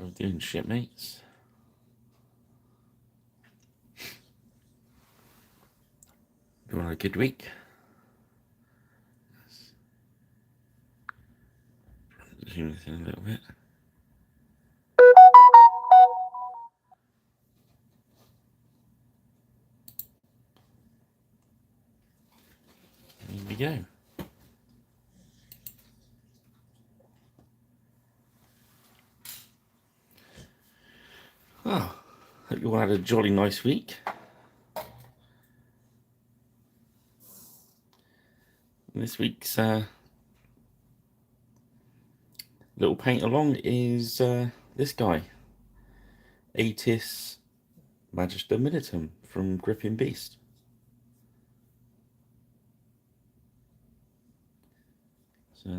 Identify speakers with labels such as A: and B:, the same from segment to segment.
A: How are we doing, shipmates? You want a good week? Zoom this in a little bit. Here we go. Oh, hope you all had a jolly nice week. This week's little paint along is this guy, Aetius, Magister Militum from Gripping Beast. So,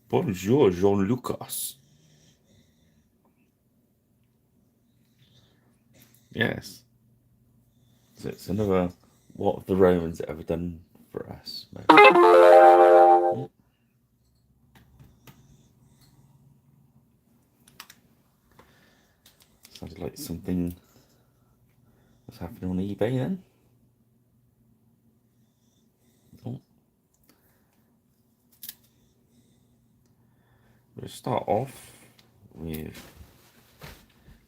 A: bonjour, Jean-Lucas. Yes. So it's another what have the Romans ever done for us? Sounds like something that's happening on eBay then. Oh. We'll start off with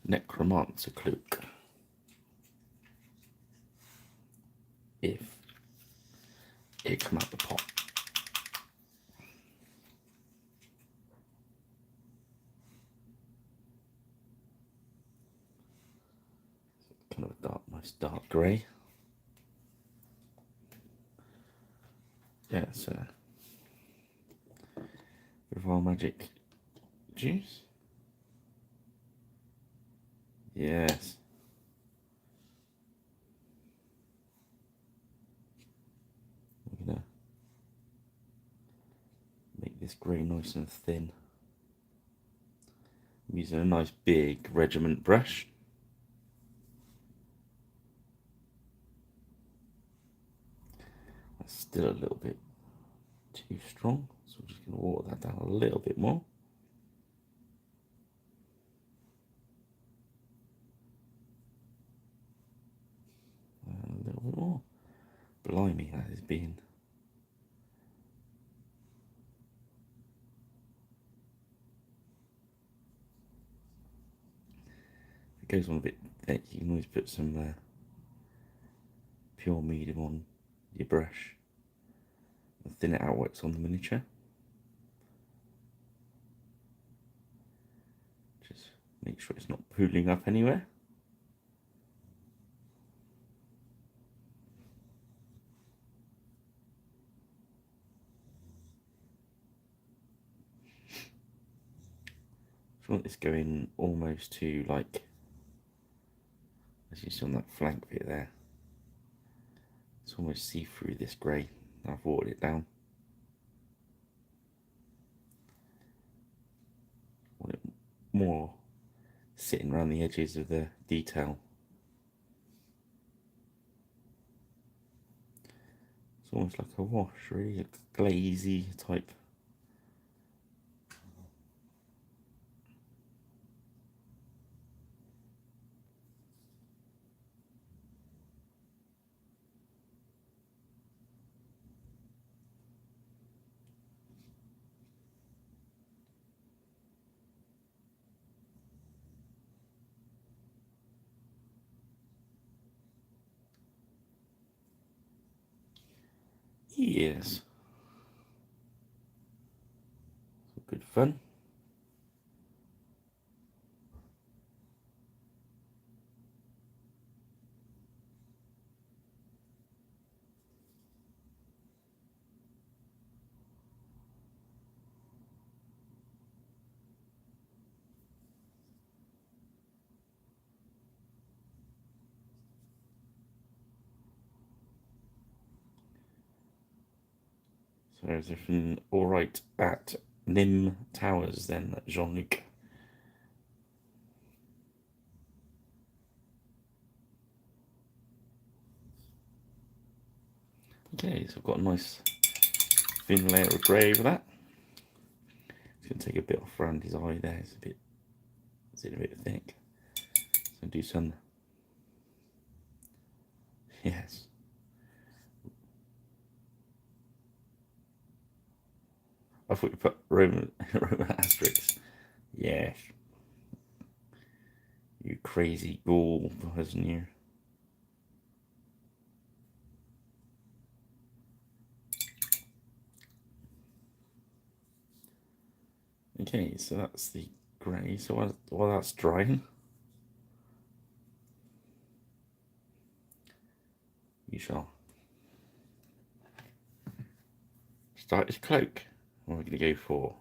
A: Necromancer Cloak. If it come out the pot. Kind of a nice dark grey. Yeah, it's Revival Magic juice. Yes. We're gonna make this grey nice and thin. I'm using a nice big regiment brush. That's still a little bit too strong, so we're just going to water that down a little bit more. And a little bit more. Blimey, that is being... If it goes on a bit thick, you can always put some pure medium on your brush and thin it out where it's on the miniature. Just make sure it's not pooling up anywhere. I want this going almost to like, as you see on that flank bit there, it's almost see through this grey. I've watered it down. Want it more sitting around the edges of the detail. It's almost like a wash, really, a glazy type. Yes. Good fun. So is everything all right at Nim Towers then, Jean-Luc? Okay, so I've got a nice thin layer of grey over that. Gonna take a bit off around his eye there. It's a bit thick. So do some. Yes. I thought you put Roman asterisks. Yes. You crazy ghoul, wasn't you? Okay, so that's the grey. So while that's drying, you shall start his cloak. And we're going to go for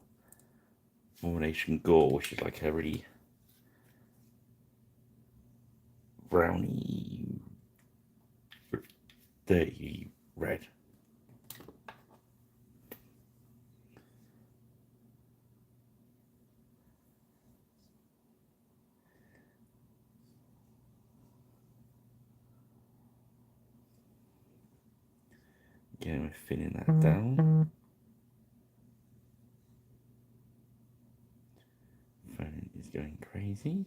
A: Formation Gore, which is like a really browny, dirty red. Again, we're thinning that down. Phone is going crazy.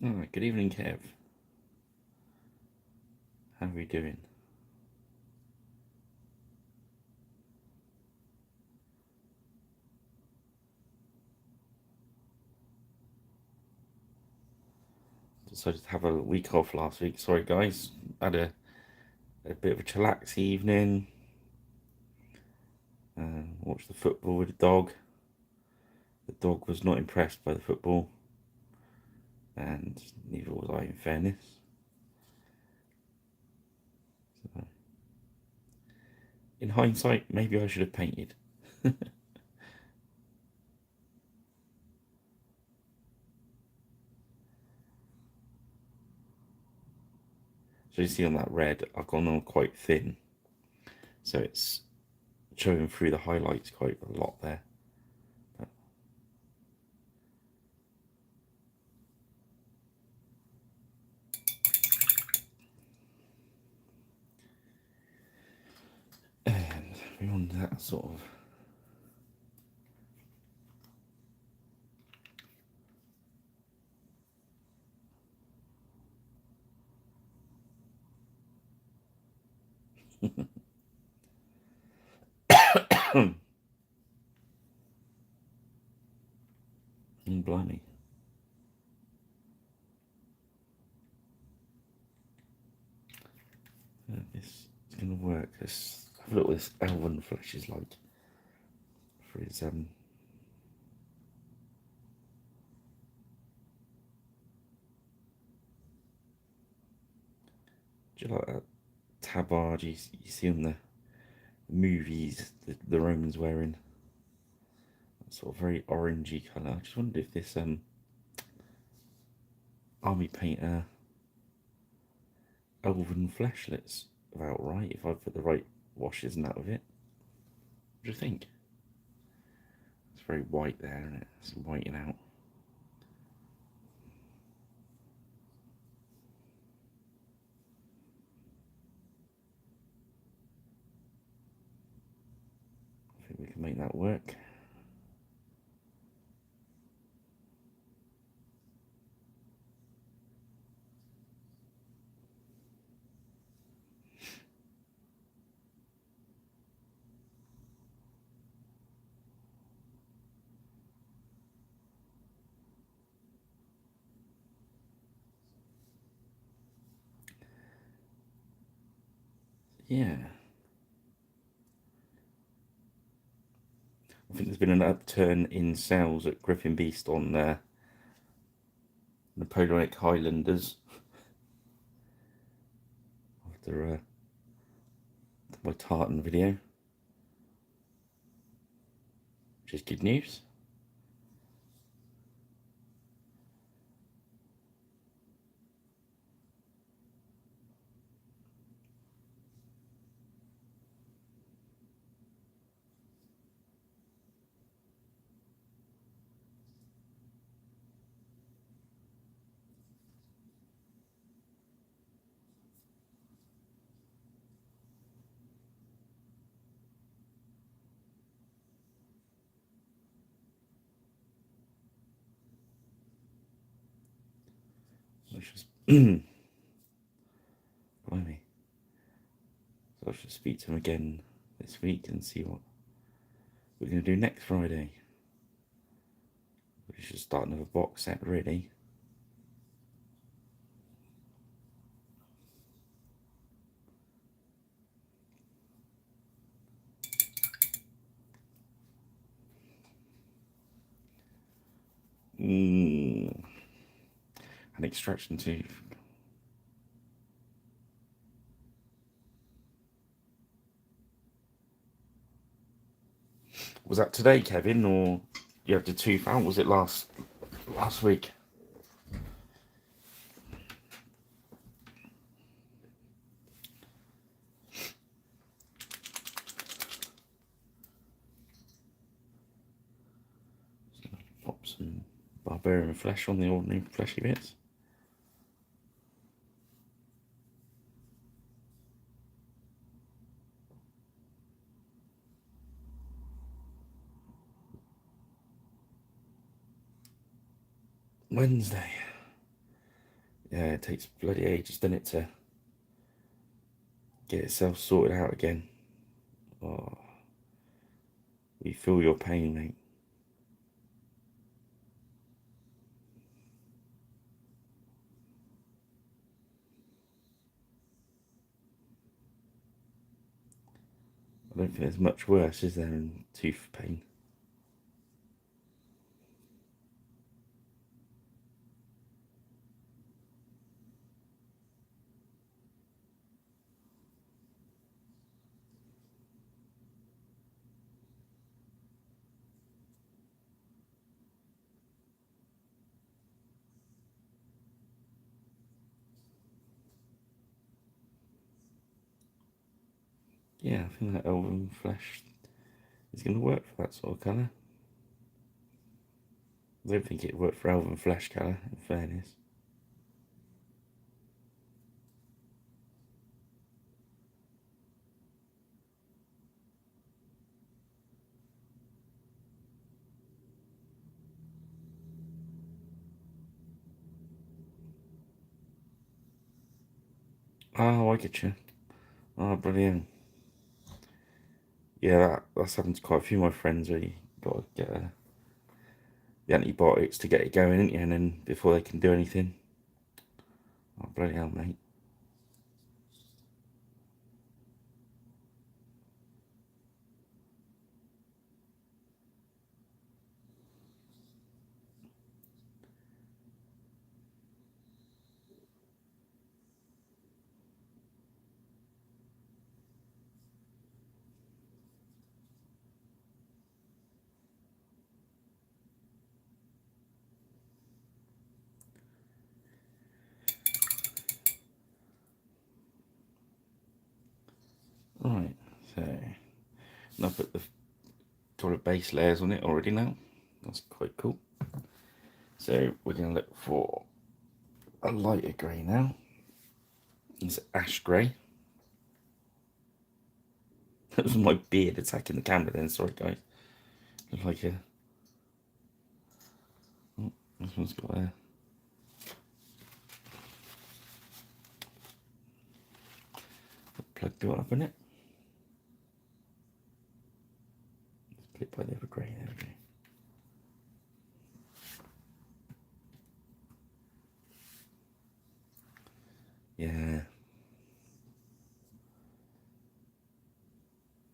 A: Alright, good evening, Kev. How are we doing? Decided to have a week off last week. Sorry, guys. Had a bit of a chillax evening. Watched the football with the dog. The dog was not impressed by the football, and neither was I, in fairness. So, in hindsight, maybe I should have painted. So you see on that red, I've gone on quite thin, so it's showing through the highlights quite a lot there. And beyond that sort of blimey. This is going to work. Let's have a look what this elven flesh is like for his do you like that tabard you see in the movies the Romans wearing? That sort of very orangey colour. I just wondered if this army painter elven fleshlet's about right, if I put the right washes and that with it. What do you think? It's very white there, isn't it? It's whitening out. I think we can make that work. Yeah. I think there's been an upturn in sales at Griffin Beast on Napoleonic Highlanders after my tartan video, which is good news. Blimey. So I should speak to him again this week and see what we're going to do next Friday. We should start another box set, really. An extraction tooth. Was that today, Kevin, or you have the tooth out? Was it last week? Pop some barbarian flesh on the ordinary fleshy bits. Wednesday. Yeah, it takes bloody ages, doesn't it, to get itself sorted out again. Oh, we feel your pain, mate. I don't think there's much worse, is there, in tooth pain? Yeah, I think that elven flesh is going to work for that sort of colour. I don't think it worked for elven flesh colour, in fairness. Oh, I get you. Oh, brilliant. Yeah, that's happened to quite a few of my friends where you got to get the antibiotics to get it going, ain't you? And then before they can do anything. Oh, bloody hell, mate. Right, so I've put the sort of base layers on it already now. That's quite cool. So we're going to look for a lighter grey now. It's ash grey. That was my beard attacking the camera then, sorry guys. Looks like a... Oh, this one's got a... plug built up in it. Let's put it by the other grey, there we go. Yeah.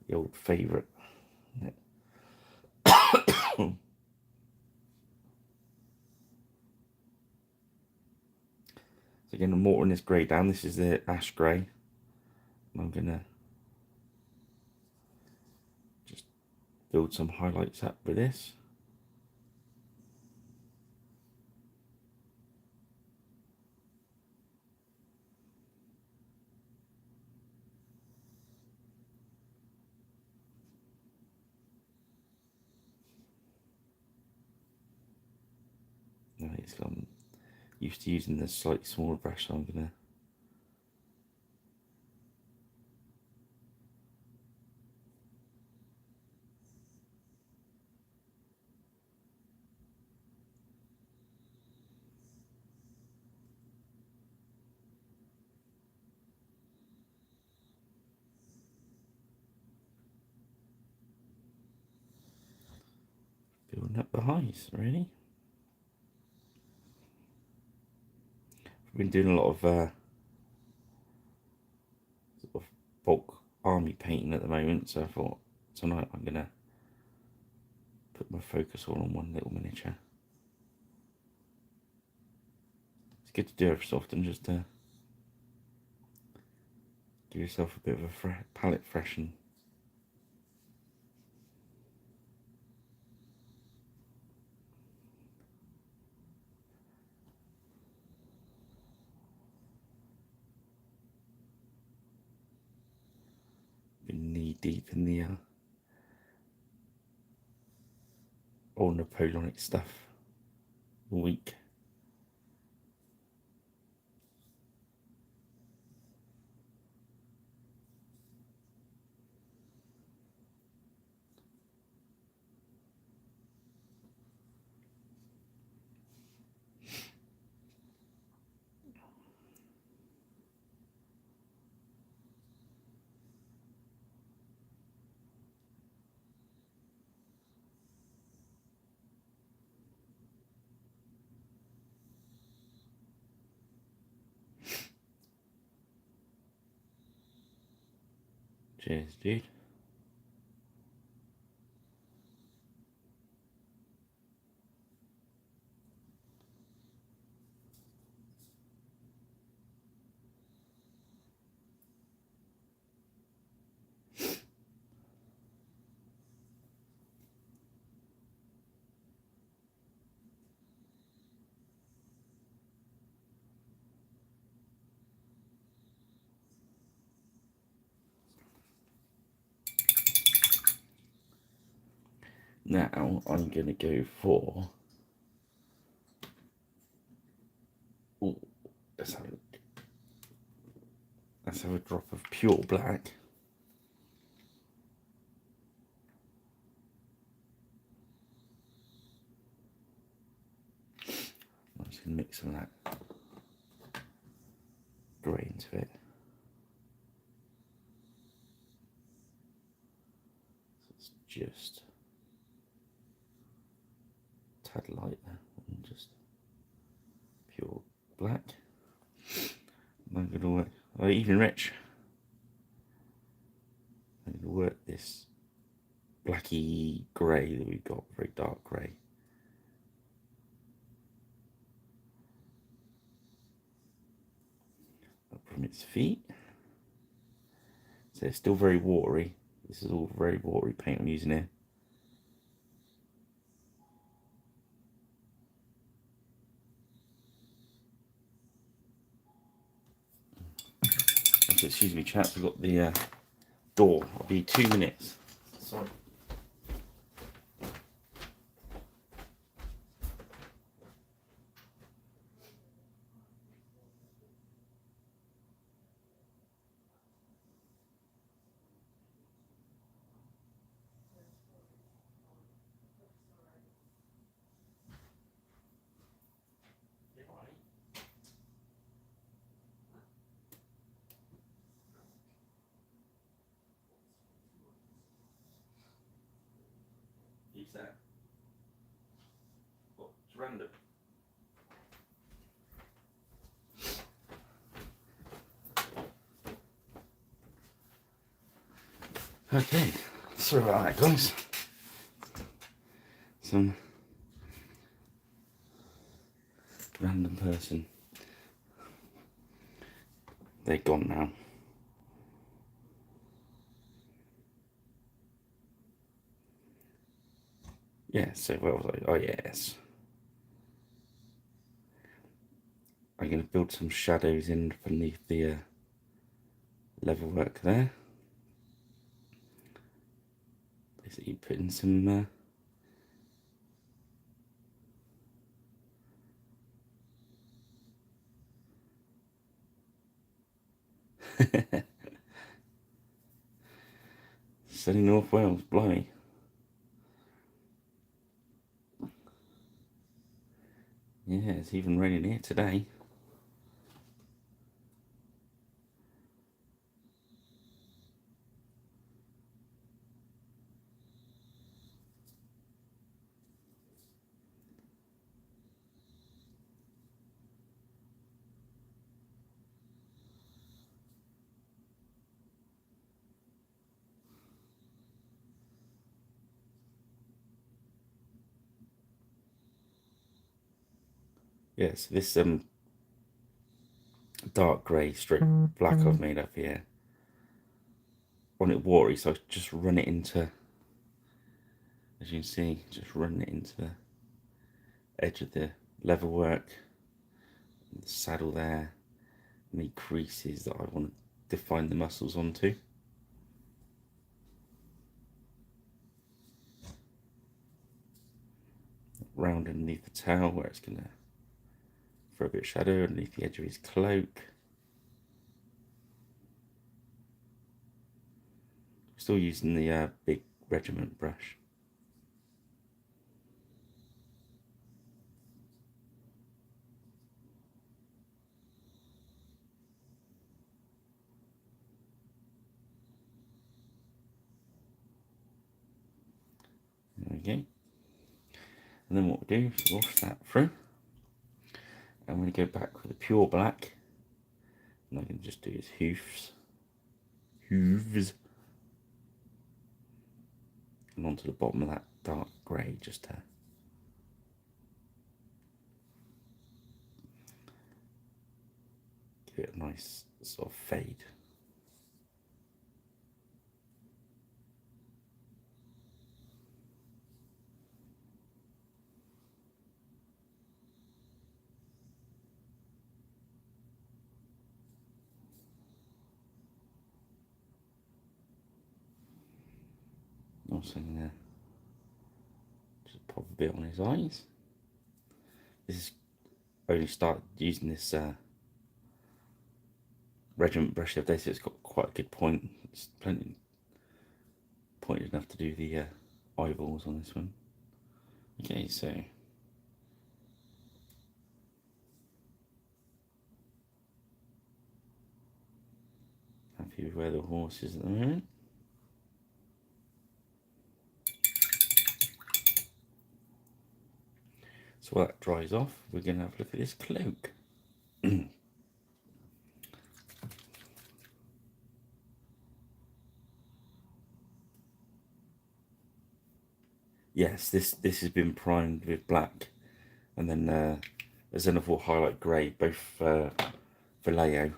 A: The old favourite. So again, I'm watering this grey down. This is the ash grey. I'm going to just build some highlights up with this. I'm used to using the slightly smaller brush, so I'm going to Putting up the highs, really. I've been doing a lot of sort of bulk army painting at the moment, so I thought tonight I'm gonna put my focus all on one little miniature. It's good to do every so often, just to give yourself a bit of a palette freshen. Been knee deep in the old Napoleonic stuff all week. Cheers, dude. Now I'm going to go for, ooh, let's have a drop of pure black. I'm just going to mix some of that grey into it. So it's just a tad lighter and just pure black. I'm going to work, even rich. I'm going to work this blacky grey that we've got, very dark grey. Up from its feet. So it's still very watery. This is all very watery paint I'm using here. So excuse me, chaps, we've got the door. I'll be 2 minutes. Sorry. Use that. Oh, it's random. Okay, sorry about that, guys. Some random person. They're gone now. Yeah, so where was I? Oh, yes. I'm going to build some shadows in beneath the level work there. Basically putting some sunny North Wales, blimey. Yeah, it's even raining here today. Yes, this dark grey strip black I've made up here. I want it watery, so I just run it into, as you can see, just run it into the edge of the leather work, the saddle there, and the creases that I want to define the muscles onto. Round underneath the tail where it's going to throw a bit of shadow underneath the edge of his cloak. Still using the big regiment brush. There we go. And then what we'll do is wash that through. I'm going to go back with a pure black. And I can just do his hoofs. And onto the bottom of that dark grey just to give it a nice sort of fade. Also going to just pop a bit on his eyes. This is only started using this regiment brush the other day, so it's got quite a good point. It's plenty pointed enough to do the eyeballs on this one. Okay, so happy with where the horse is at the moment. So while that dries off, we're going to have a look at this cloak. Yes, this has been primed with black, and then a Xenophore highlight grey, both for Vallejo.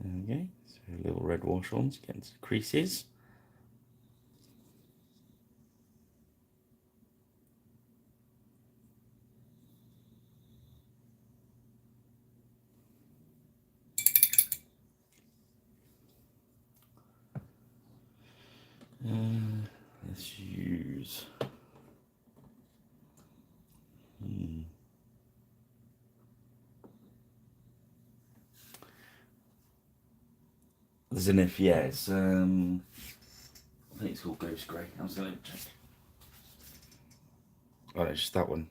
A: There we go. So a little red wash on to get into the creases. Let's use Zenith, yeah, it's I think it's called Ghost Grey. I was going to check. Oh, it's just that one.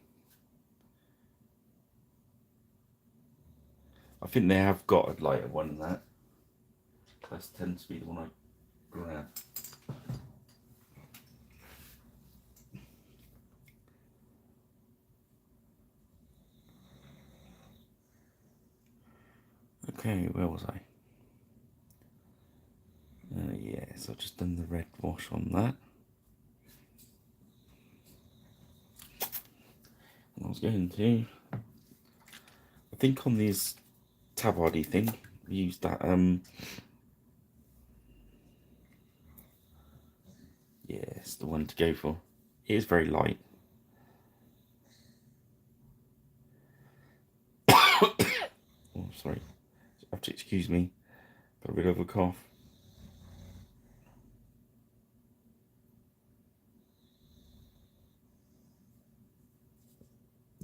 A: I think they have got a lighter one than that. That tends to be the one I grab. Okay, where was I? Yes, I've just done the red wash on that. And I was going to, I think on this tabardy thing, use that, yeah, it's the one to go for. It is very light. Oh, sorry. You have to excuse me. Got a bit of a cough.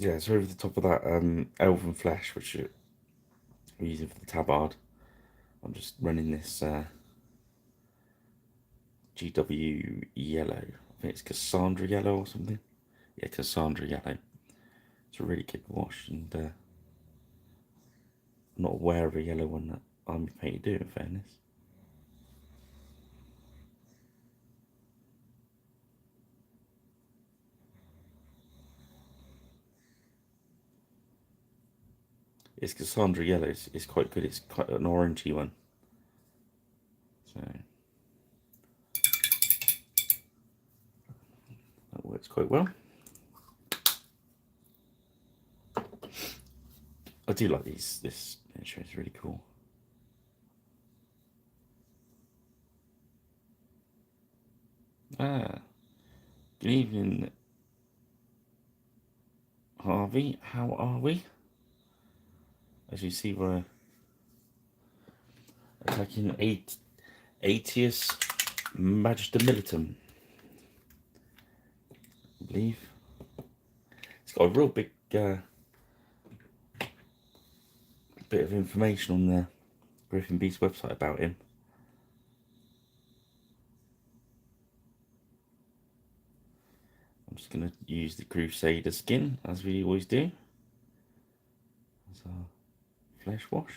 A: Yeah, so over the top of that elven flesh, which we're using for the tabard, I'm just running this GW yellow. I think it's Cassandra yellow or something. Yeah, Cassandra yellow. It's a really good wash, and I'm not aware of a yellow one that I'm painted do, in fairness. It's Cassandra yellow. It's quite good. It's quite an orangey one. So that works quite well. I do like these. This miniature is really cool. Good evening, Harvey. How are we? As you see, we're attacking Aetius Magister Militum, I believe. It's got a real big bit of information on the Griffin Beast website about him. I'm just going to use the Crusader skin, as we always do, as our flesh wash.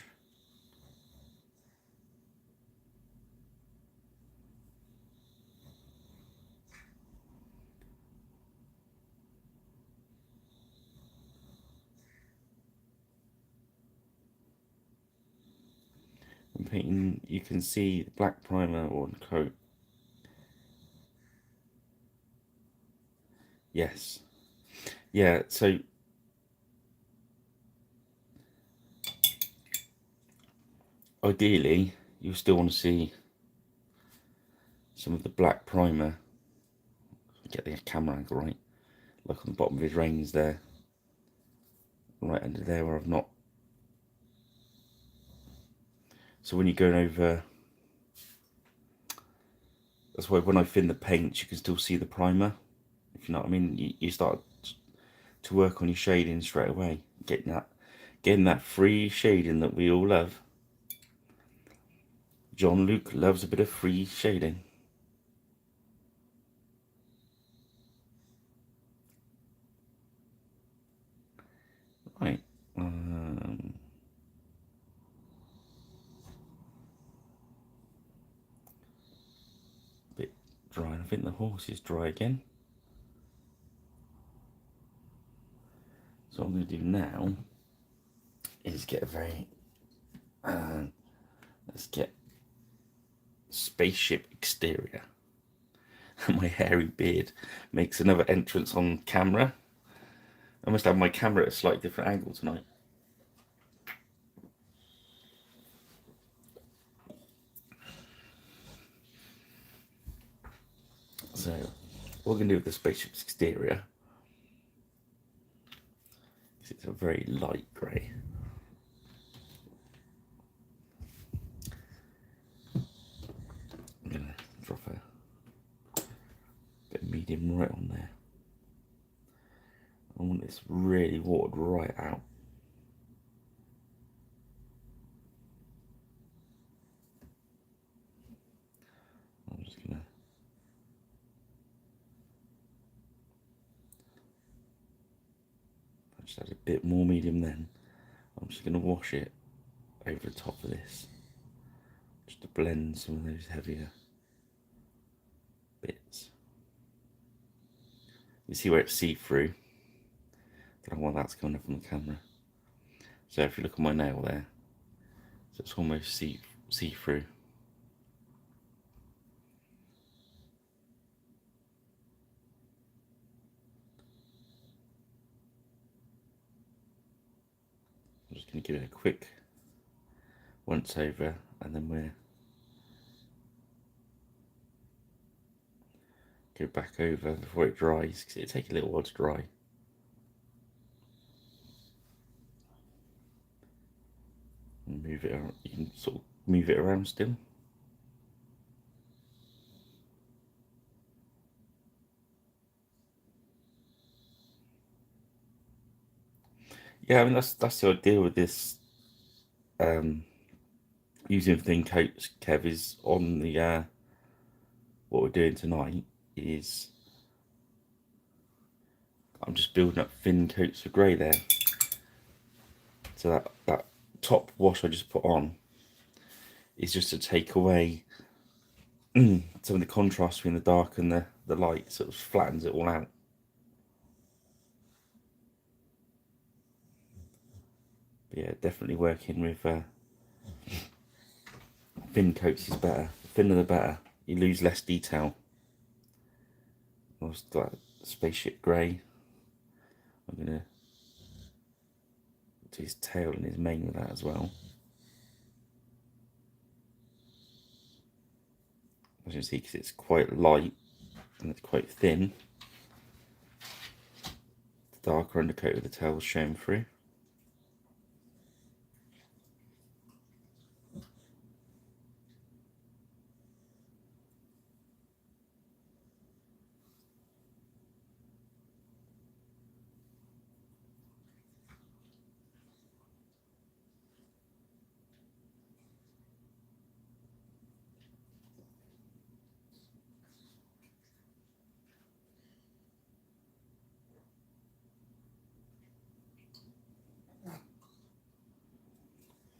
A: I'm painting, you can see the black primer on the coat. Yes. Yeah, so ideally you still want to see some of the black primer. Get the camera angle right, like on the bottom of his reins there, right under there where I've not. So when you're going over, that's why when I thin the paint you can still see the primer, if you know what I mean. You start to work on your shading straight away, getting that free shading that we all love. John Luke loves a bit of free shading. Right. Bit dry. I think the horse is dry again. So what I'm going to do now is get a very let's get Spaceship Exterior. My hairy beard makes another entrance on camera. I must have my camera at a slightly different angle tonight. So what we're going to do with the Spaceship's Exterior, it's a very light grey. I'm going to drop a bit of medium right on there. I want this really watered right out. I'm just going to add a bit more medium then. I'm just going to wash it over the top of this, just to blend some of those heavier bits. You see where it's see-through? I don't know why that's coming up on the camera. So if you look at my nail there, so it's almost see-through. I'm just going to give it a quick once over, and then we'll go back over before it dries, because it'll take a little while to dry. And move it around. You can sort of move it around still. Yeah, I mean that's the idea with this using thin coats, Kev, is on the what we're doing tonight is I'm just building up thin coats of grey there. So that top wash I just put on is just to take away some of the contrast between the dark and the light, sort of flattens it all out. But yeah, definitely working with thin coats is better. The thinner the better. You lose less detail. What's that? Spaceship grey. I'm gonna do his tail and his mane with that as well. As you can see, because it's quite light and it's quite thin, the darker undercoat of the tail is showing through.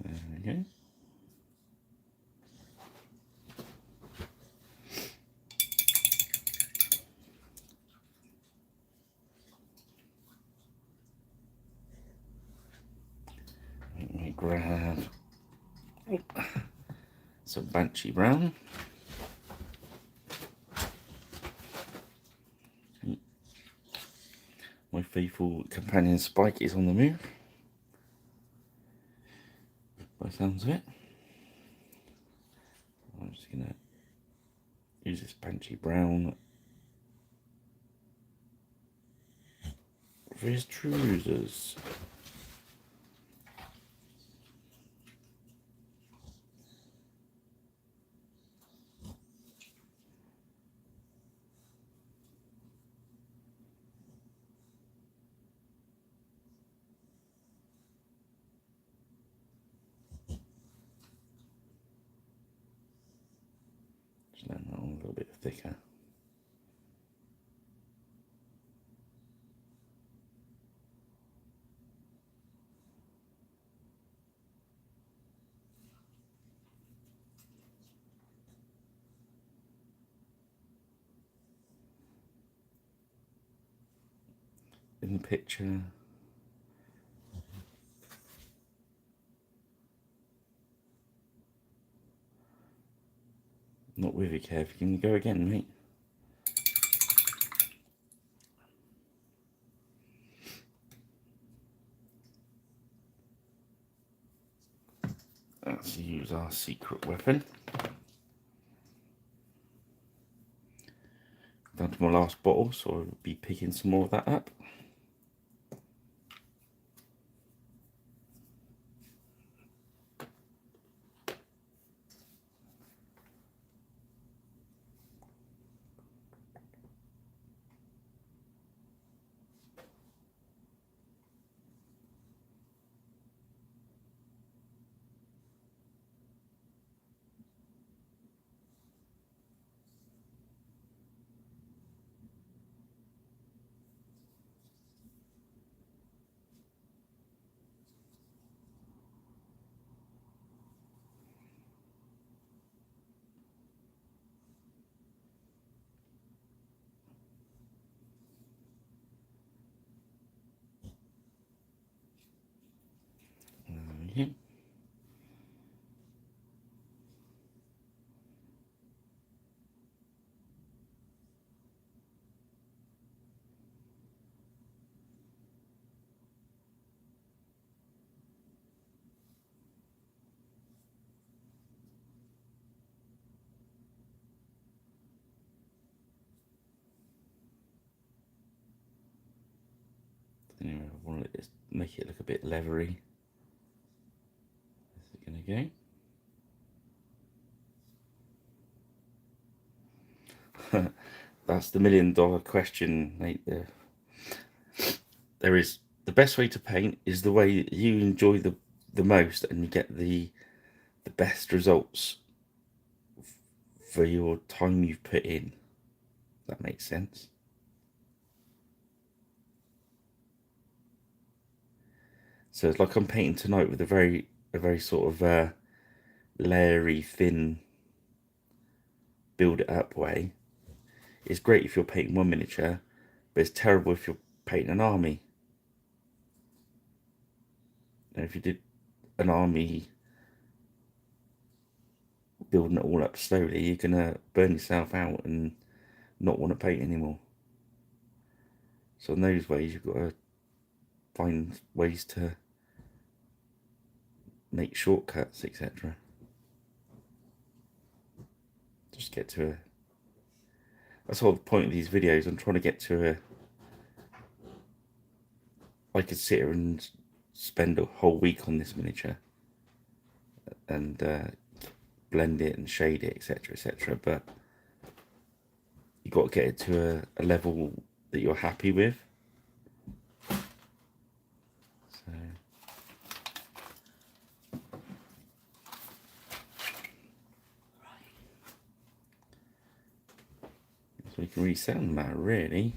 A: There we go. Let me grab some Banshee Brown. My faithful companion Spike is on the move, by the sounds of it. I'm just going to use this Banshee Brown for his trousers. Just let that one a little bit thicker. In the picture, not with you, Kev. Can you go again, mate? Let's use our secret weapon. Down to my last bottle, so I'll be picking some more of that up. Okay. Anyway, I want to make it look a bit leathery. Is it going to go? That's the $1,000,000 question, mate. There is the best way to paint is the way that you enjoy the most, and you get the best results for your time you've put in. That makes sense. So it's like I'm painting tonight with a very sort of layery, thin, build it up way. It's great if you're painting one miniature, but it's terrible if you're painting an army. Now, if you did an army building it all up slowly, you're gonna burn yourself out and not want to paint anymore. So in those ways, you've got to find ways to make shortcuts, etc. Just get to a... That's the whole point of these videos. I'm trying to get to a... I could sit here and spend a whole week on this miniature and blend it and shade it, etc, etc, but you've got to get it to a level that you're happy with. So we can reset on that, really.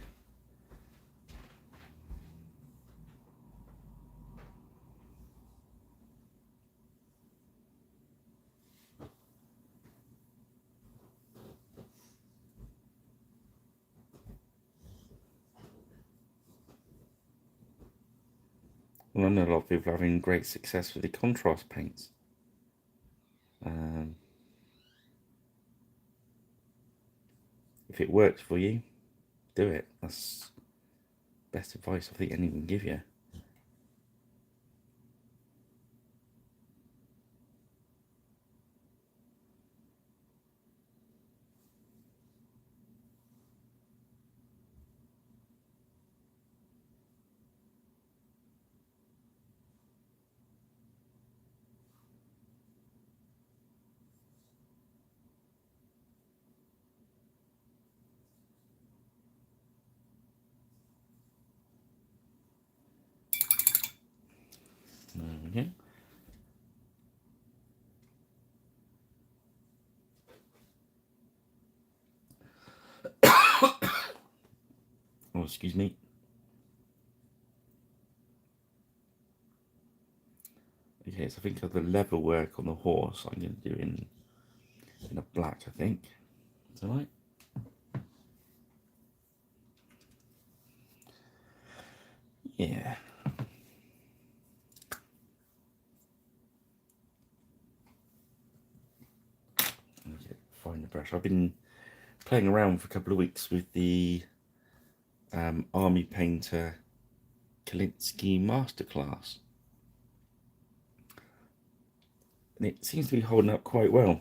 A: Well, I know a lot of people are having great success with the contrast paints. If it works for you, do it. That's best advice I think anyone can give you. There we go. Oh, excuse me. Okay, so I think of the leather work on the horse I'm going to do in a black, I think. Is that right? Yeah. Okay, find the brush. I've been playing around for a couple of weeks with the Army Painter Kalinsky Masterclass. And it seems to be holding up quite well.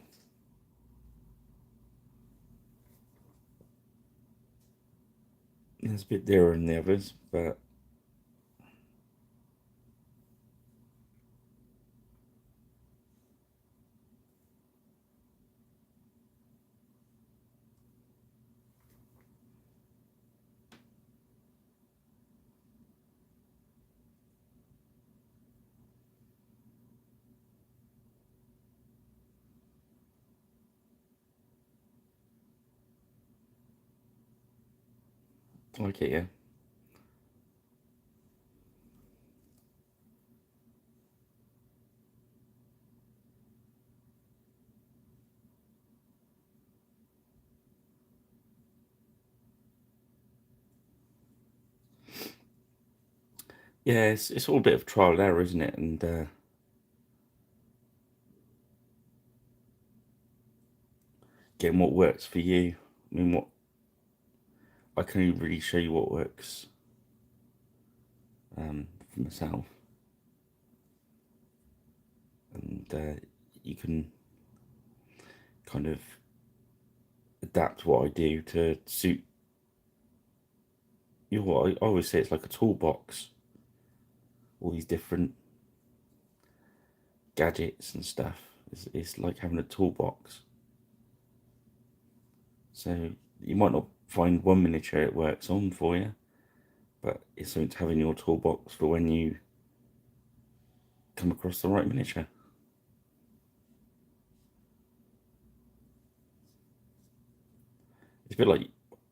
A: It's a bit dearer than the others, but I like it, yeah. Yeah, it's all a bit of trial and error, isn't it? And getting what works for you. I mean, what I can only really show you what works for myself, and you can kind of adapt what I do to suit you. What I always say, it's like a toolbox. All these different gadgets and stuff. It's like having a toolbox. So you might not find one miniature it works on for you, but it's something to have in your toolbox for when you come across the right miniature. It's a bit like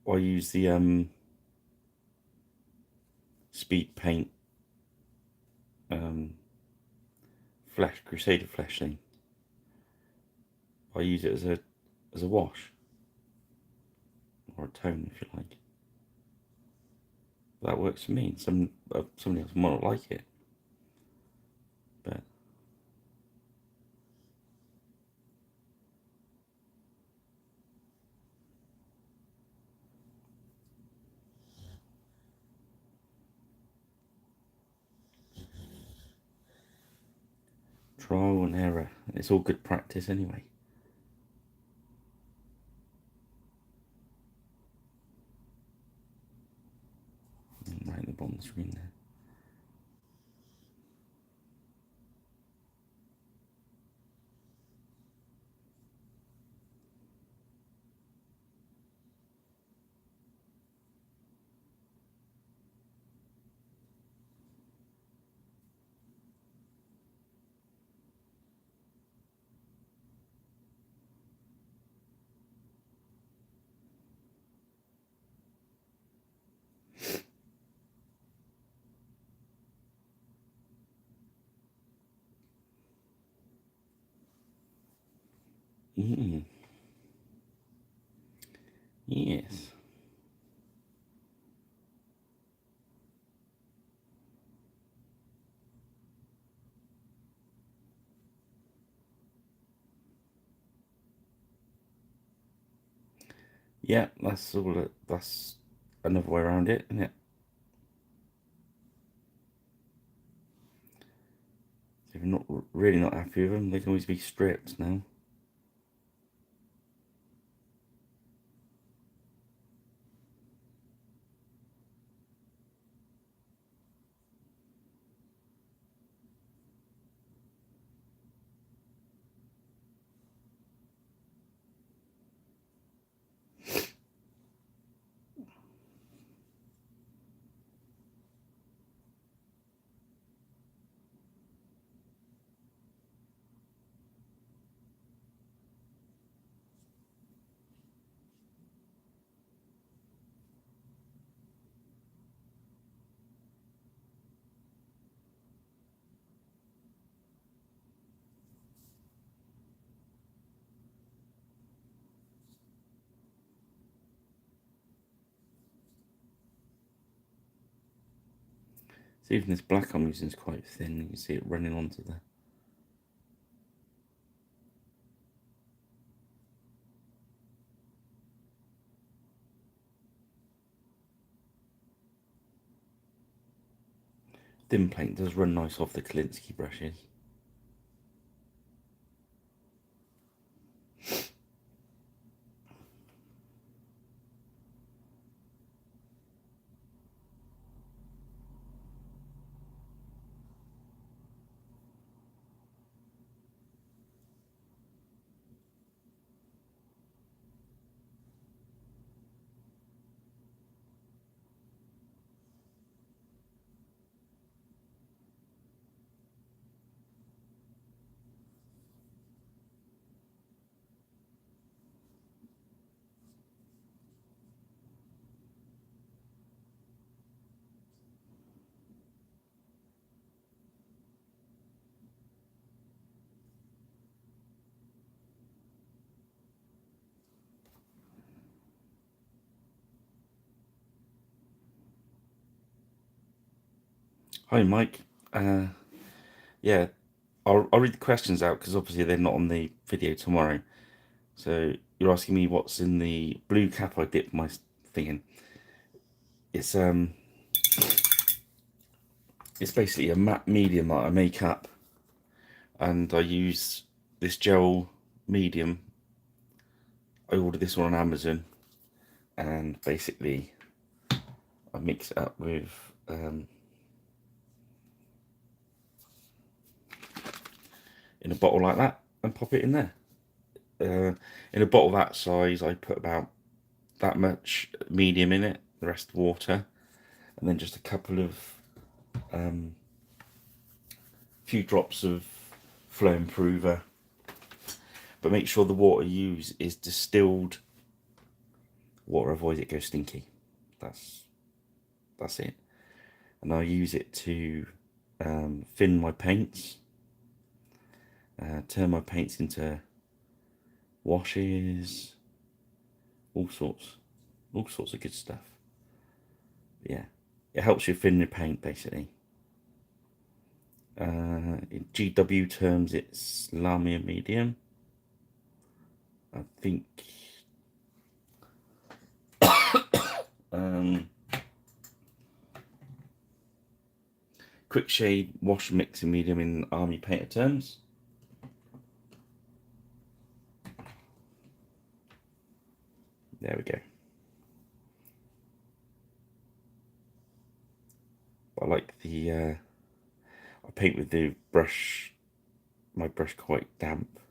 A: I use the speed paint flash Crusader flash thing. I use it as a wash or a tone, if you like. That works for me. Somebody else might not like it. Trial and error. It's all good practice anyway. Right at the bottom of the screen there. Yes. Yeah, that's all. That's another way around it, isn't it? So if you're not really not happy with them, they can always be stripped now. So even this black I'm using is quite thin. You can see it running onto the. Thin paint does run nice off the Kolinsky brushes. Hi, Mike. Yeah, I'll read the questions out because obviously they're not on the video tomorrow. So you're asking me what's in the blue cap I dipped my thing in. It's basically a matte medium that I make up, and I use this gel medium. I ordered this one on Amazon, and basically I mix it up with in a bottle like that and pop it in there. In a bottle that size, I put about that much medium in it, the rest water, and then just a couple of few drops of flow improver. But make sure the water you use is distilled water, otherwise it goes stinky. That's it. And I use it to thin my paints, turn my paints into washes, all sorts of good stuff. But yeah, it helps you thin the paint basically. In GW terms, it's Lamia medium. I think quick shade wash mixing medium in army painter terms. There we go. I like the I paint with the brush, my brush quite damp,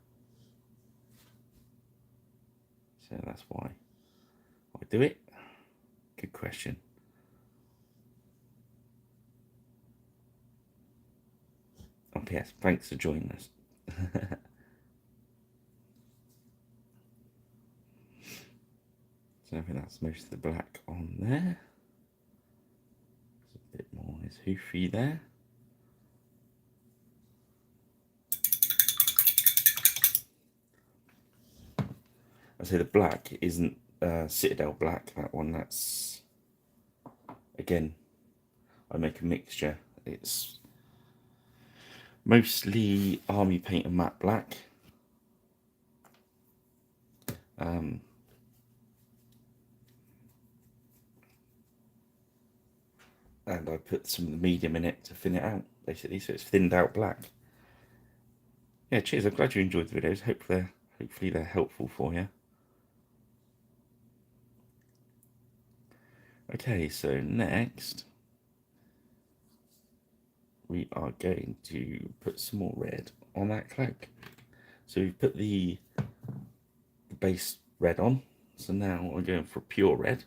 A: so that's why I do it. Good question. Oh yes, thanks for joining us. So I think that's most of the black on there. There's a bit more on his hoofy there. I say the black isn't Citadel black, that one. That's, again, I make a mixture. It's mostly army paint and matte black. And I put some of the medium in it to thin it out, basically, so it's thinned out black. Yeah, cheers. I'm glad you enjoyed the videos. Hopefully they're helpful for you. Okay, so next we are going to put some more red on that cloak. So we've put the base red on, so now I'm going for pure red,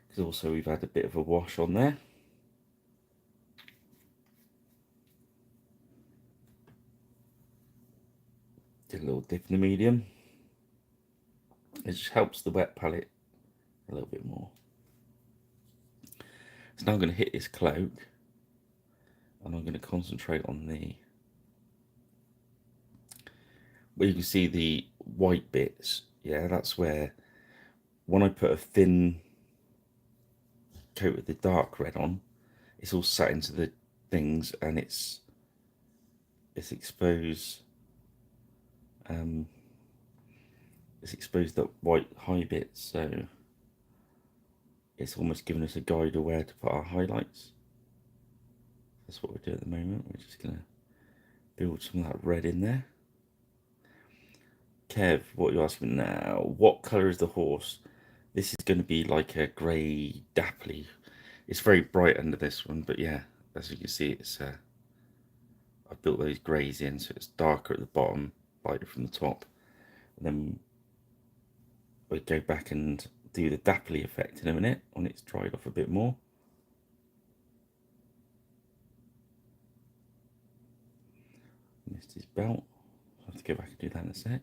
A: because also we've had a bit of a wash on there. Did a little dip in the medium. It just helps the wet palette a little bit more. So now I'm going to hit this cloak, and I'm going to concentrate on where you can see the white bits. Yeah, that's where, when I put a thin coat of the dark red on, it's all sat into the things, and it's exposed. It's exposed the white high bits, so it's almost giving us a guide of where to put our highlights. That's what we're doing at the moment. We're just going to build some of that red in there. Kev, what are you asking now? What colour is the horse? This is going to be like a grey dappley. It's very bright under this one, but yeah, as you can see, it's I've built those greys in, so it's darker at the bottom, lighter from the top. And then we go back and do the dappley effect in a minute when it's dried off a bit more. Missed his belt. I'll have to go back and do that in a sec.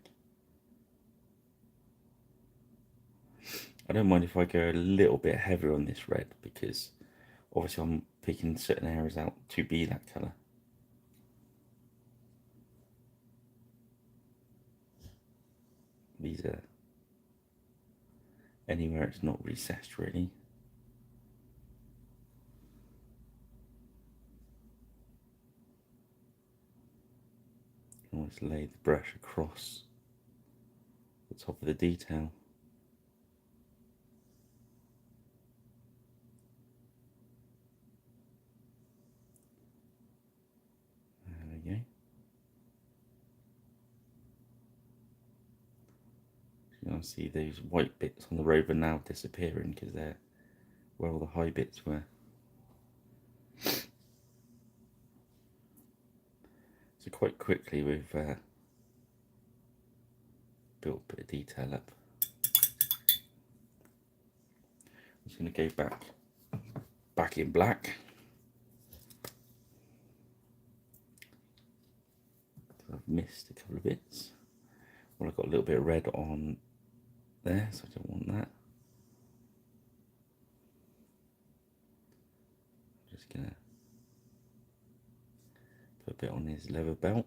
A: I don't mind if I go a little bit heavier on this red, because obviously I'm picking certain areas out to be that colour. These are anywhere it's not recessed really. Almost lay the brush across the top of the detail. There we go. You can see those white bits on the robe are now disappearing because they're where all the high bits were. So quite quickly we've built a bit of detail up. I'm just going to go back in black. I've missed a couple of bits. Well, I've got a little bit of red on there, so I don't want that. I'm just going to put a bit on his leather belt.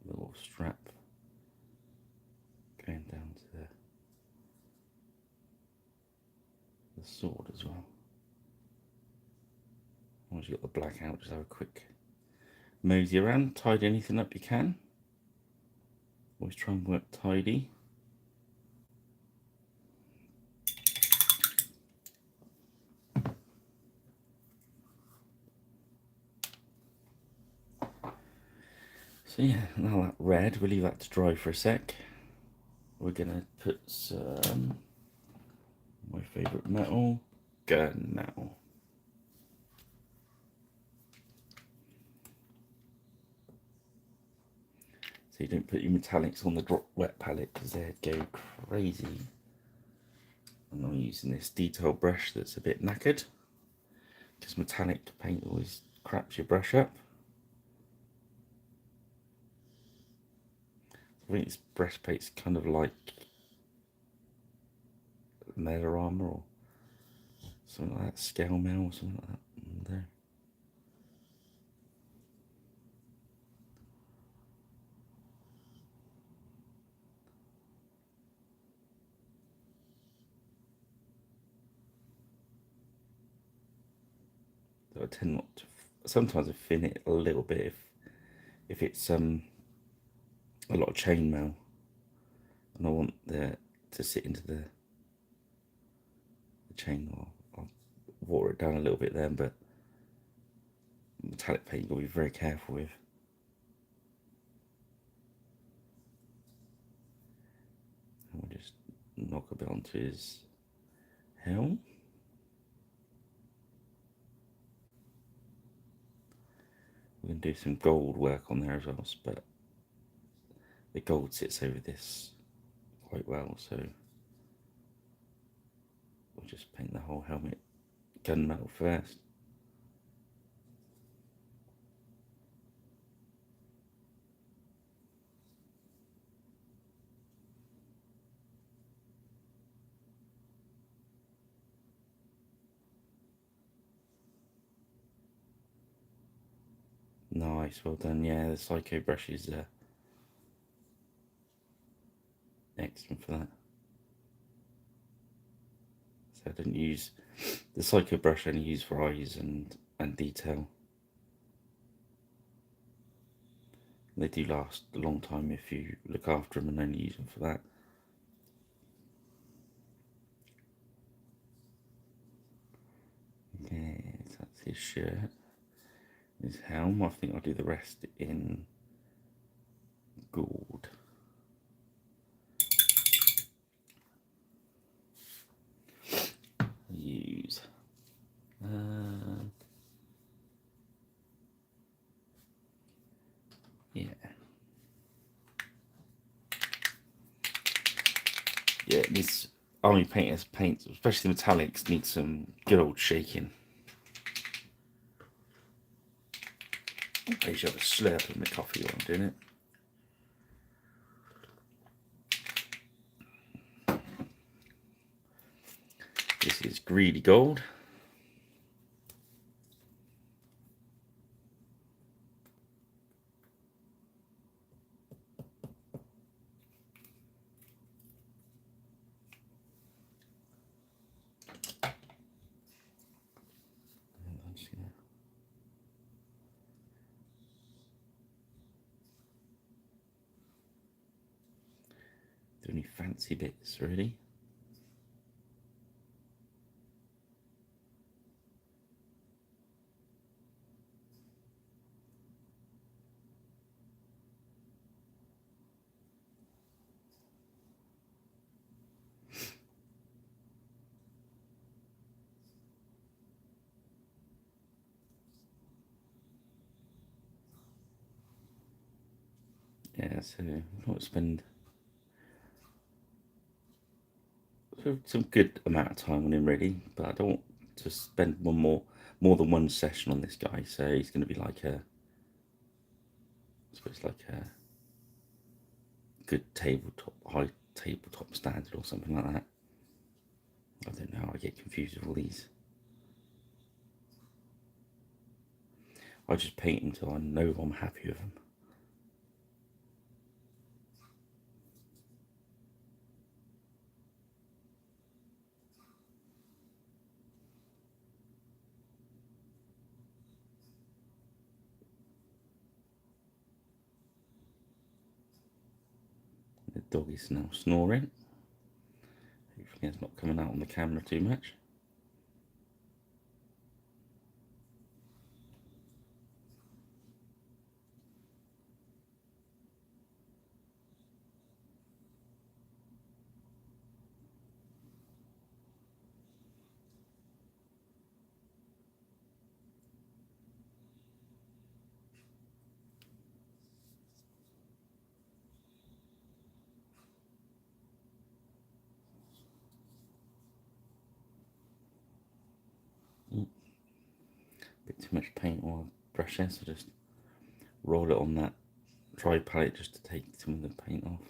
A: Little strap going down to the sword as well. Once you got the black out, just have a quick mosey around, tidy anything up you can. Always try and work tidy. So yeah, now that red, we'll leave that to dry for a sec. We're gonna put some, my favourite metal, gun metal. So you don't put your metallics on the drop wet palette because they'd go crazy. And I'm using this detail brush that's a bit knackered because metallic paint always craps your brush up. I think this breastplate's kind of like leather armour or something like that, scale mail or something like that. There. So I tend not to. Sometimes I thin it a little bit if it's a lot of chainmail, and I want to sit into the chain. I'll water it down a little bit then, but metallic paint you've got to be very careful with. And we'll just knock a bit onto his helm. We're going to do some gold work on there as well, but the gold sits over this quite well, so we'll just paint the whole helmet gunmetal first. Nice, well done. Yeah, the Psycho brush is excellent for that. So I didn't use the Psycho brush, I only use for eyes and detail. They do last a long time if you look after them and only use them for that. Okay, so that's his shirt, his helm. I think I'll do the rest in gold. Use yeah, these army painters paints, especially metallics, need some good old shaking. I should have a slurp of my coffee while I'm doing it. This is greedy gold. Do any fancy bits, really? Yeah, so I want to spend some good amount of time on him, really, but I don't want to spend more than one session on this guy. So he's going to be like I suppose like a good high tabletop standard or something like that. I don't know. I get confused with all these. I just paint until I know I'm happy with them. dog is now snoring. Hopefully it's not coming out on the camera too much. Bit too much paint or brush there, so just roll it on that dry palette just to take some of the paint off.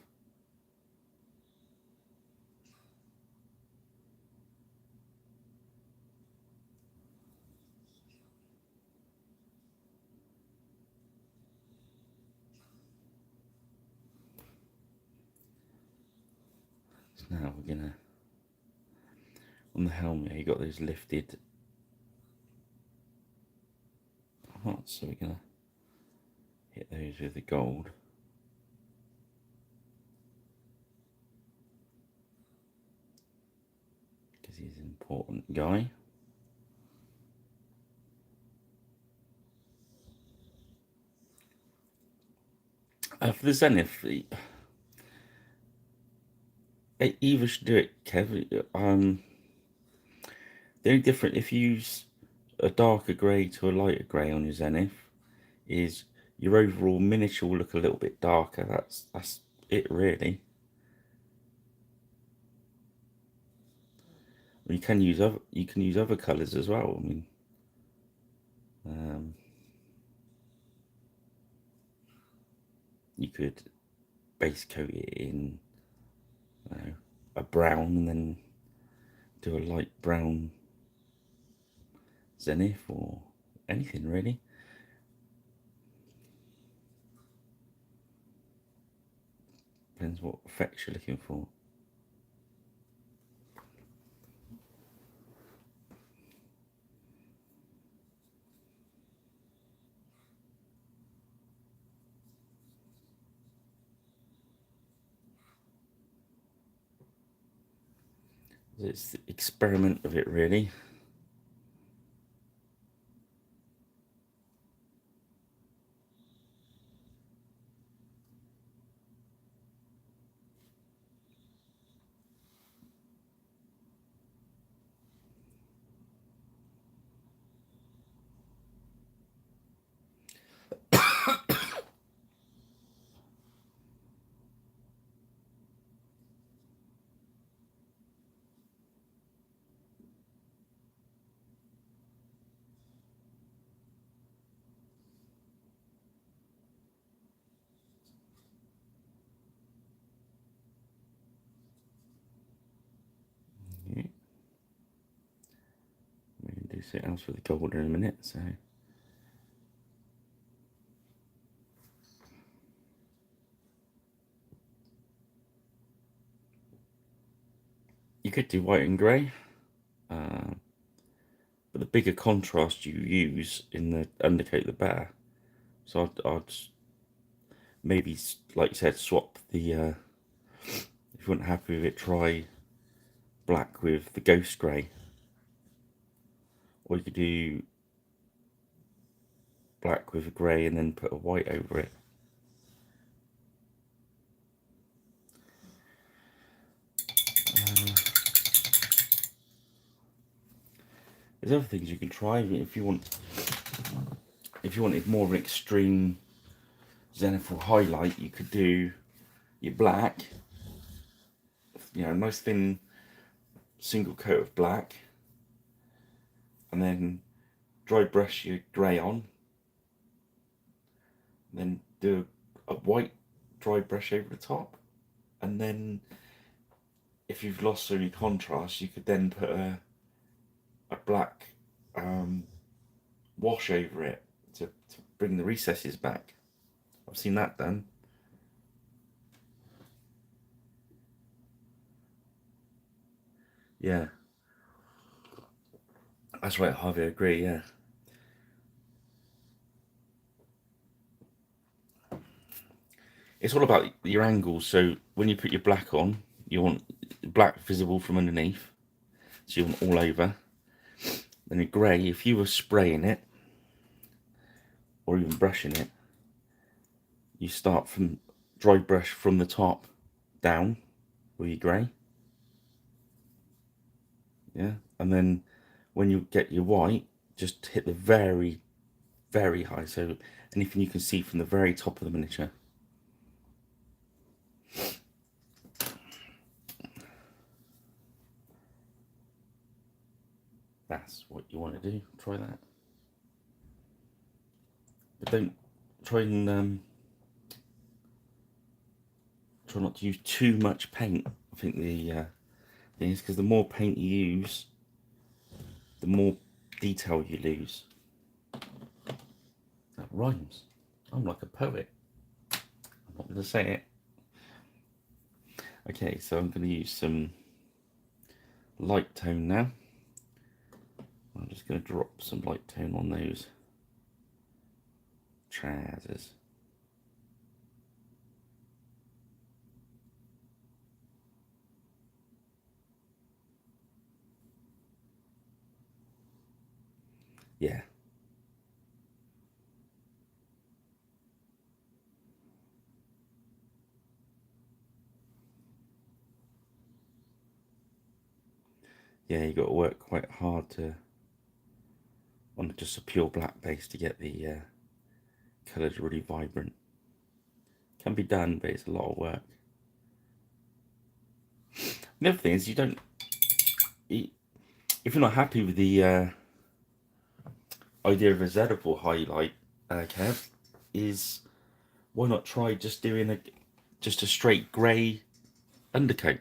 A: So now we're gonna, on the helmet you got those lifted parts, so we're gonna hit those with the gold. Because he's an important guy. For the Zenith, either should do it, Kev. The only difference, if you use a darker grey to a lighter grey on your Zenith, is your overall miniature will look a little bit darker. That's it, really. You can use other colours as well. I mean, you could base coat it in a brown and then do a light brown Zenith or anything really. Depends what effects you're looking for. It's the experiment of it really. We're going to do something else with the gold in a minute, so you could do white and grey, but the bigger contrast you use in the undercoat, the better. So I'd maybe, like you said, swap the, if you weren't happy with it, try black with the ghost grey. Or you could do black with a grey and then put a white over it. There's other things you can try if you want. If you wanted more of an extreme zenithal highlight, you could do your black, you know, a nice thin single coat of black, and then dry brush your grey on, and then do a white dry brush over the top, and then if you've lost any contrast, you could then put a black wash over it to bring the recesses back. I've seen that done. Yeah, that's right, Harvey, I agree, yeah. it's all about your angles. So when you put your black on, you want black visible from underneath, so you want all over. Then your grey, if you were spraying it or even brushing it, you start from dry brush from the top down with your grey. Yeah, and then when you get your white, just hit the very, very high, so anything you can see from the very top of the miniature. That's what you want to do. Try that, but don't try and try not to use too much paint. I think the thing is, because the more paint you use, the more detail you lose. That rhymes. I'm like a poet. I'm not going to say it. Okay, so I'm going to use some light tone now. I'm just going to drop some light tone on those trousers. Yeah. Yeah, you got to work quite hard to on just a pure black base to get the colours really vibrant. Can be done, but it's a lot of work. The other thing is, if you're not happy with the idea of a editable highlight, Kev, is why not try just doing just a straight grey undercoat?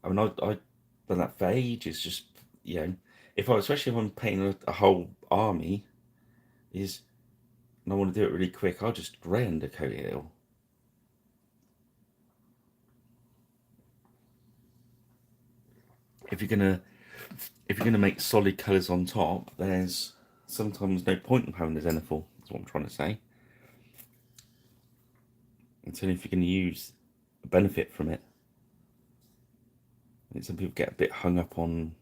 A: I mean, I've done that for ages. Just, you know, especially if I'm painting a whole army, and I want to do it really quick, I'll just grey undercoat it all. If you're gonna make solid colours on top, there's sometimes no point in having the zenithal. That's what I'm trying to say. Until if you're going to use a benefit from it. I think some people get a bit hung up on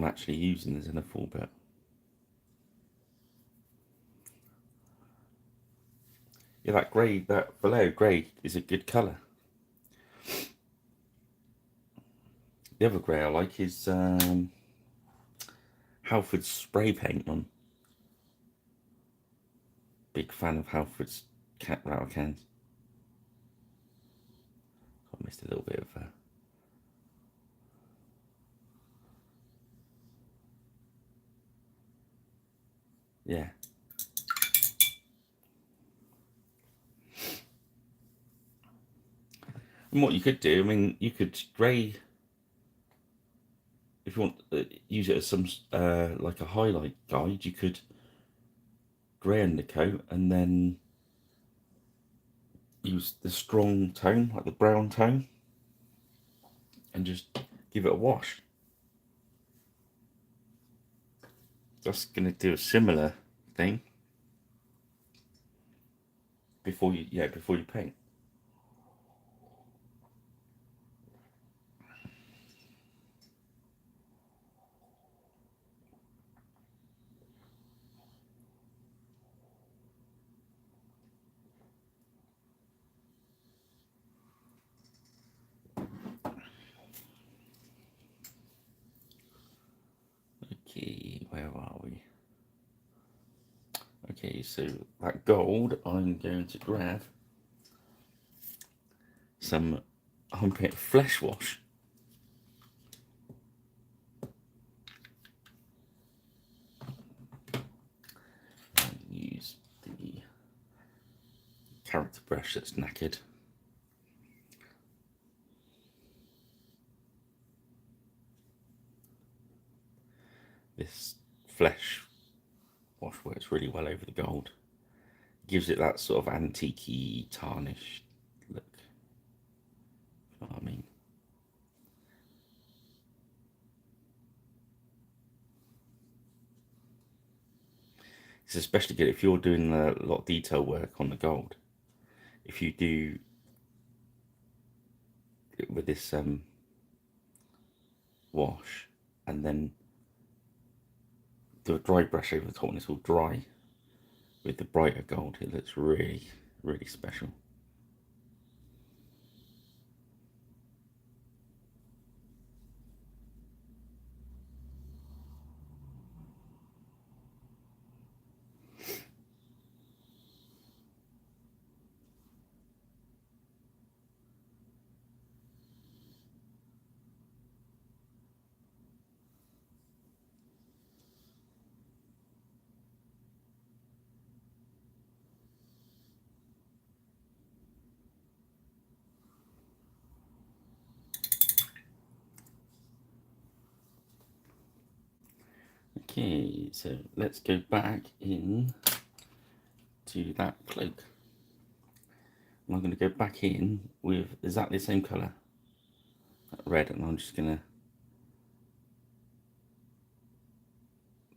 A: actually using the zenithal, but yeah, that grey, that Vallejo grey is a good colour. The other grey I like is Halford's spray paint one. Big fan of Halford's cat rattle cans. I missed a little bit of yeah. And what you could do, I mean, you could grey, if you want to use it as some like a highlight guide, you could grey undercoat and then use the strong tone, like the brown tone, and just give it a wash. Just going to do a similar thing before you paint. Okay, where are we? Okay, so that gold, I'm going to grab some armpit flesh wash. And use the character brush that's knackered. This flesh wash works really well over the gold. Gives it that sort of antique-y, tarnished look. You know what I mean? It's especially good if you're doing a lot of detail work on the gold. If you do it with this wash and then do a dry brush over the top and it's all dry with the brighter gold, it looks really, really special. Okay, so let's go back in to that cloak. And I'm going to go back in with exactly the same colour, that red, and I'm just going to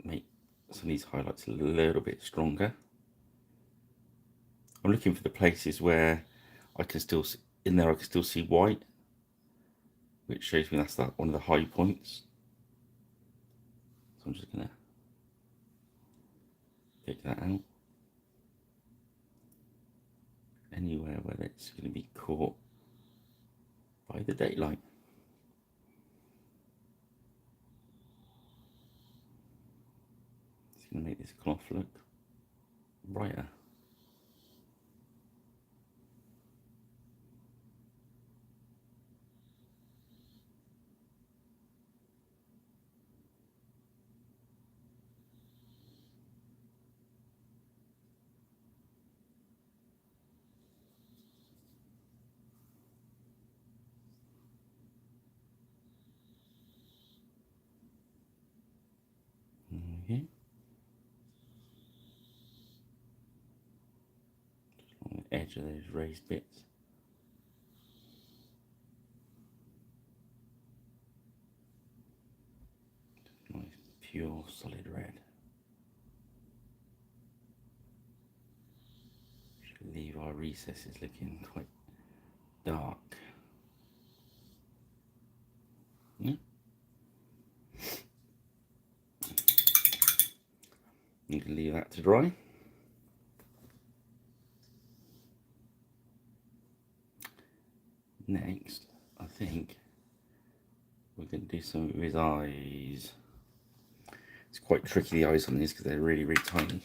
A: make some of these highlights a little bit stronger. I'm looking for the places where I can still, in there I can still see white, which shows me that's one of the high points. So I'm just going to pick that out. Anywhere where it's going to be caught by the daylight. It's going to make this cloth look brighter. Okay. Just along the edge of those raised bits. Nice pure solid red. Should leave our recesses looking quite dark. Yeah. You can leave that to dry. Next, I think we're going to do some of his eyes. It's quite tricky, the eyes on these, because they're really, really tiny.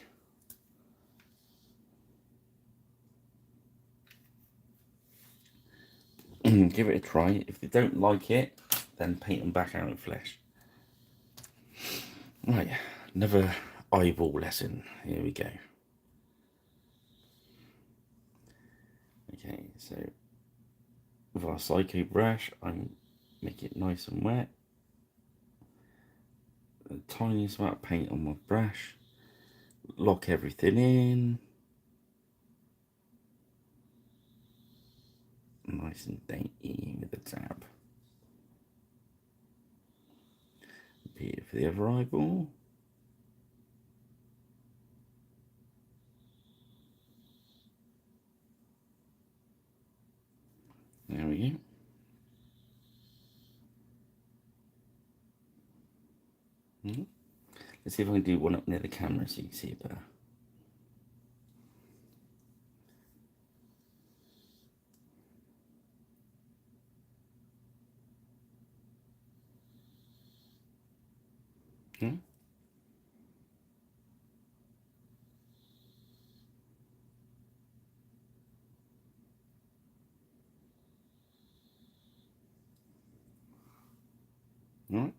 A: Give it a try. If they don't like it, then paint them back out in flesh. Right, another eyeball lesson. Here we go. Okay, so with our Psycho brush, I'm make it nice and wet. The tiniest amount of paint on my brush. Lock everything in. Nice and dainty with the tab. Repeat it for the other eyeball. There we go. Let's see if I can do one up near the camera so you can see it better. Alright.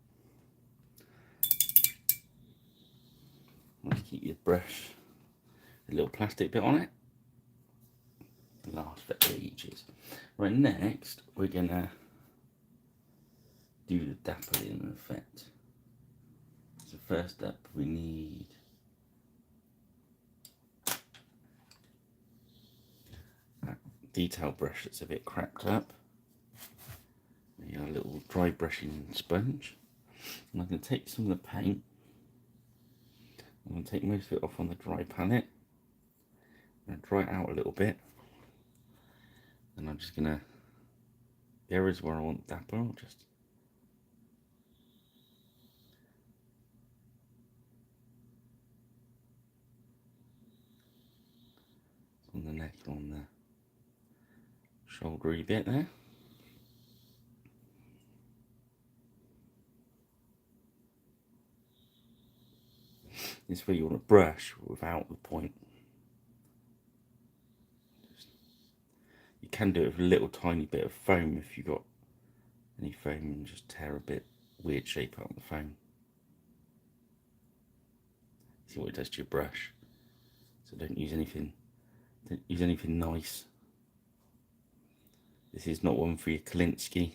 A: Let's keep your brush, a little plastic bit on it. Last for ages. Right, next we're gonna do the dampening effect. So first up we need a detail brush that's a bit cracked up. We got a little dry brushing sponge. And I'm going to take some of the paint. I'm going to take most of it off on the dry palette. I'm going to dry it out a little bit. And I'm just going to, the areas where I want the dapper, I'll just on the neck, on the shouldery bit there. This is where you want to brush without the point. You can do it with a little tiny bit of foam if you've got any foam, and just tear a bit weird shape out of the foam. See what it does to your brush. So don't use anything nice. This is not one for your Kalinsky.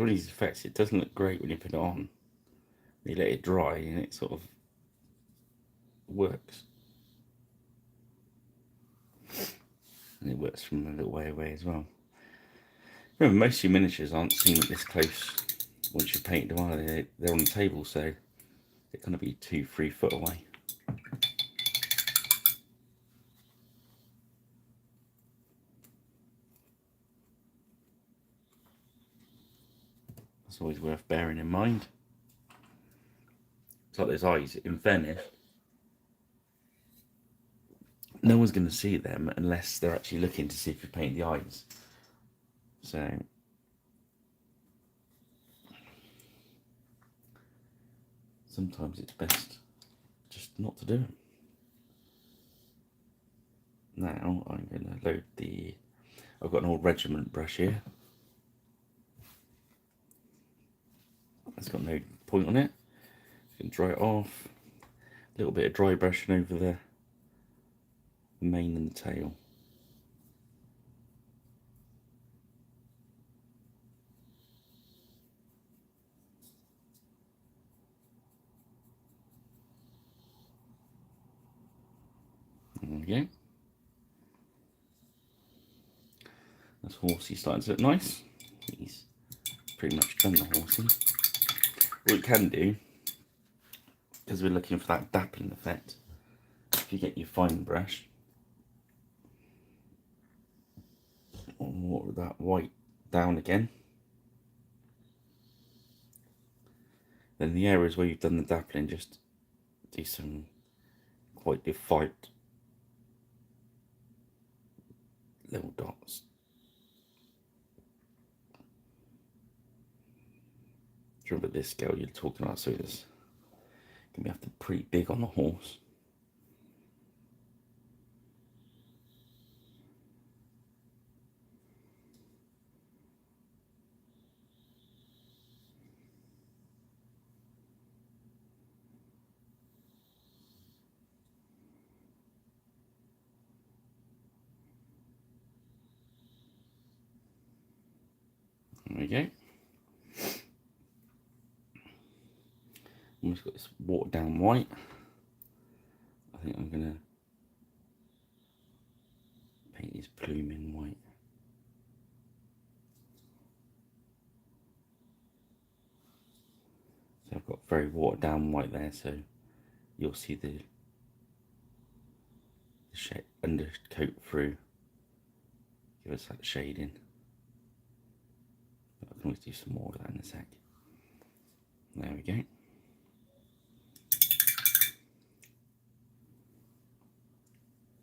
A: All these effects, it doesn't look great when you put it on. You let it dry and it sort of works. And it works from a little way away as well. Remember, most of your miniatures aren't seen at this close once you've painted them, are they? They're on the table, so they're going to be 2-3 foot away. That's always worth bearing in mind. It's like those eyes, in fairness, no one's going to see them unless they're actually looking to see if you paint the eyes. So sometimes it's best just not to do them. Now I'm going to load the, I've got an old regiment brush here. It's got no point on it. You can dry it off. A little bit of dry brushing over the mane and the tail. There we go. This horsey starting to look nice. He's pretty much done the horsey. What you can do, because we're looking for that dappling effect, if you get your fine brush, water that white down again, then the areas where you've done the dappling, just do some quite defined little dots. Remember this scale you're talking about, so this can be after pretty big on the horse. There we go. Almost got this watered down white. I think I'm gonna paint his plume in white. So I've got very watered down white there, so you'll see the shade undercoat through. Give us that shading. I can always do some more of that in a sec. There we go.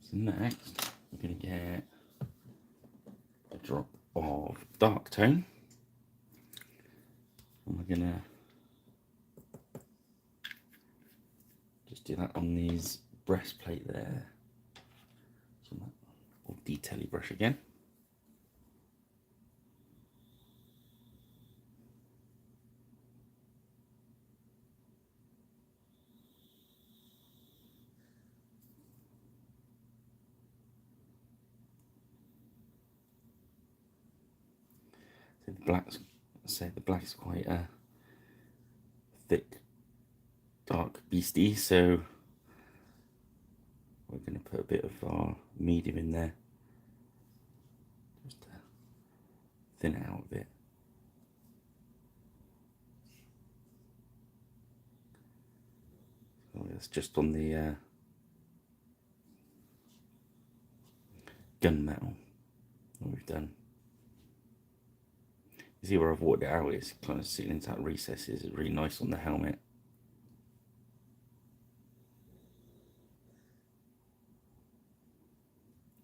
A: So next, we're going to get a drop of dark tone, and we're going to just do that on these breastplate there. So that old detail-y brush again. So the black is quite thick, dark beastie, so we're going to put a bit of our medium in there, just to thin it out a bit. So that's just on the gunmetal that we've done. You see where I've watered it out, it's kind of sitting into that recesses. It's really nice on the helmet.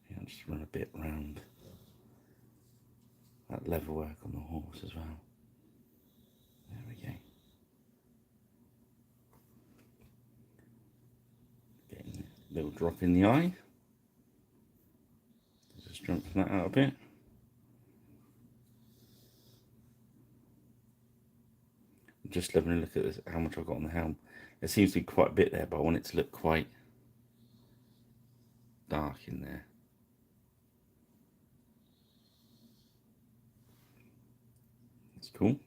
A: Yeah, I'll just run a bit round that leather work on the horse as well. There we go. Getting a little drop in the eye. Just strengthen that out a bit. Just having a look at this, how much I've got on the helm. There seems to be quite a bit there, but I want it to look quite dark in there. That's cool.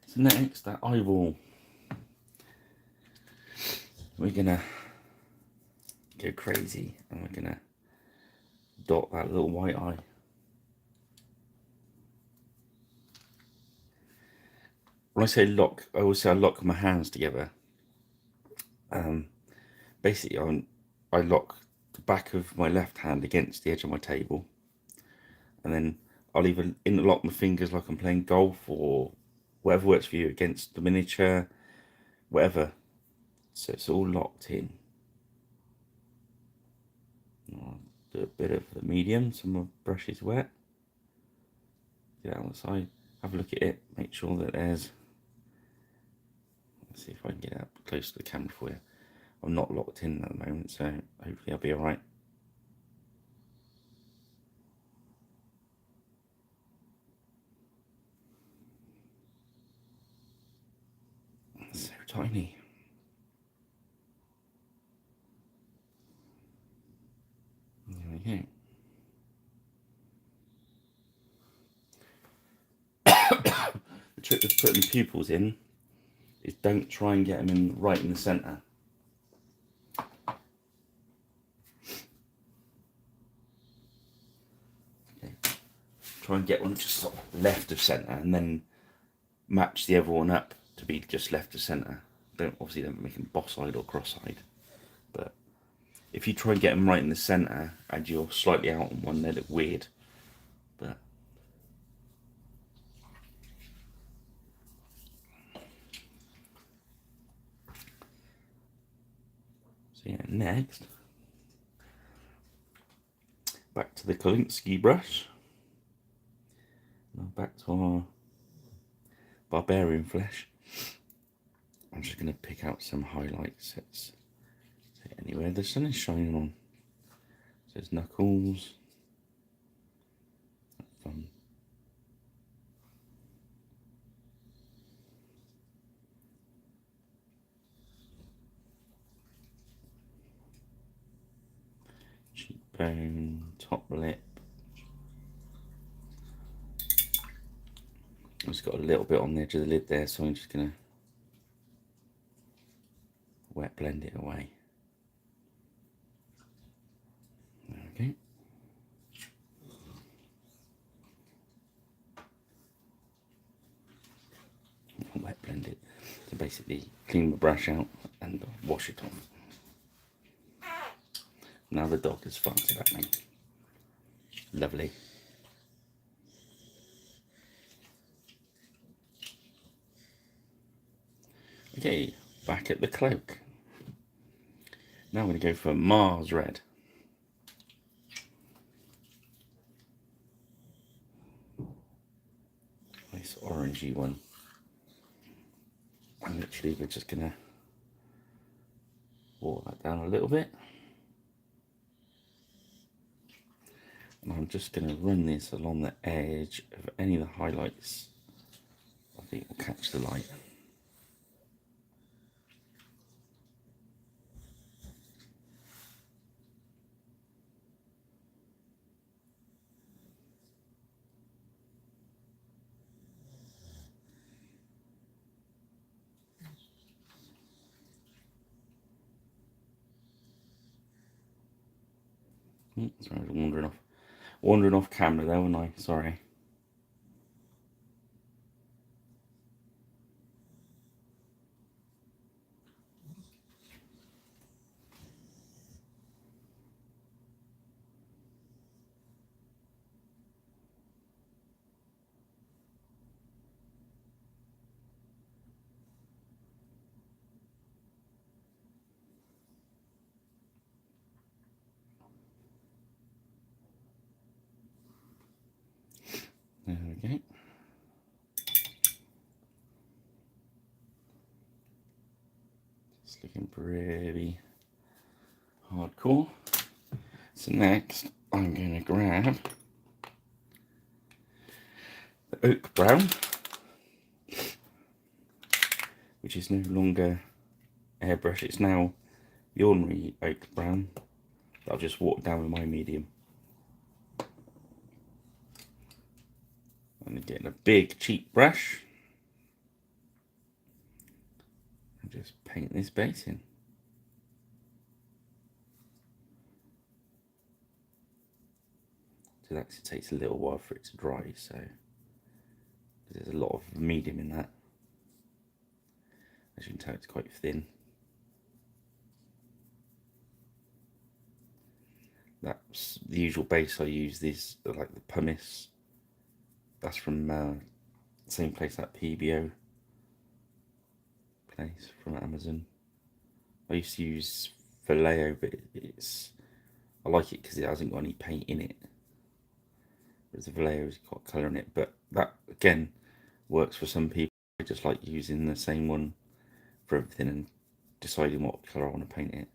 A: So next, that eyeball. We're gonna go crazy and we're gonna dot that little white eye. When I say lock, I always say I lock my hands together. Basically, I lock the back of my left hand against the edge of my table, and then I'll either interlock my fingers like I'm playing golf or whatever works for you against the miniature, whatever. So it's all locked in. I'll do a bit of the medium, so my brush is wet. Get out on the side, have a look at it, make sure that there's. Let's see if I can get up close to the camera for you. I'm not locked in at the moment, so hopefully I'll be alright. So tiny. There we go. The trick with putting the pupils in is don't try and get them in right in the centre. Okay. Try and get one just sort of left of centre, and then match the other one up to be just left of centre. Obviously don't make them boss-eyed or cross-eyed, but if you try and get them right in the centre and you're slightly out on one, they look weird. But so yeah, next, back to the Kolinsky brush. Now back to our barbarian flesh. I'm just going to pick out some highlights. So anywhere the sun is shining on. So there's knuckles. Thumb. Cheekbone, top lip. I've just got a little bit on the edge of the lid there, so I'm just going to wet blend it away. Okay. Wet blend it. So basically clean the brush out and wash it off. Now the dog is farted at me. Lovely. Okay, back at the cloak. Now I'm going to go for Mars Red. Nice orangey one. And literally we're just going to water that down a little bit. And I'm just going to run this along the edge of any of the highlights I think will catch the light. Sorry, I was wandering off camera there, wasn't I? Sorry. There we go. It's looking pretty hardcore. So next, I'm going to grab the oak brown, which is no longer airbrush. It's now the ordinary oak brown that I've just watered down with my medium. I'm getting a big cheap brush and just paint this base in. So that takes a little while for it to dry, so there's a lot of medium in that. As you can tell, it's quite thin. That's the usual base I use. These are like the pumice. That's from the same place, that PBO place from Amazon. I used to use Vallejo, but I like it because it hasn't got any paint in it. Whereas the Vallejo's got colour in it, but that again works for some people. I just like using the same one for everything and deciding what colour I want to paint it.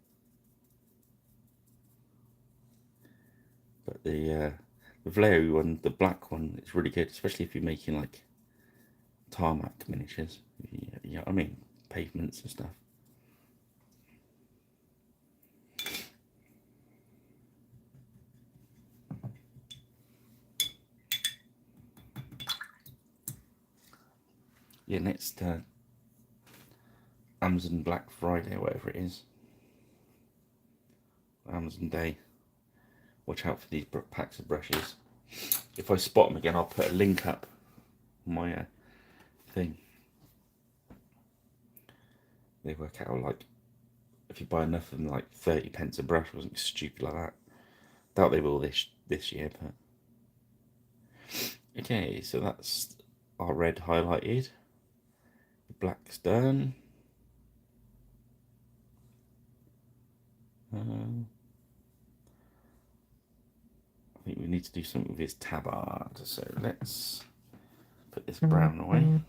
A: But the Vallejo one, the black one, is really good, especially if you're making like tarmac miniatures. Yeah, I mean pavements and stuff. Yeah, next Amazon Black Friday or whatever it is, Amazon Day, watch out for these packs of brushes. If I spot them again, I'll put a link up on my thing. They work out like, if you buy enough of them, like 30p a brush or something stupid like that. Doubt they will this year, but okay. So that's our red highlighted. The black's done. I think we need to do something with his tabard. So let's put this brown away. I'm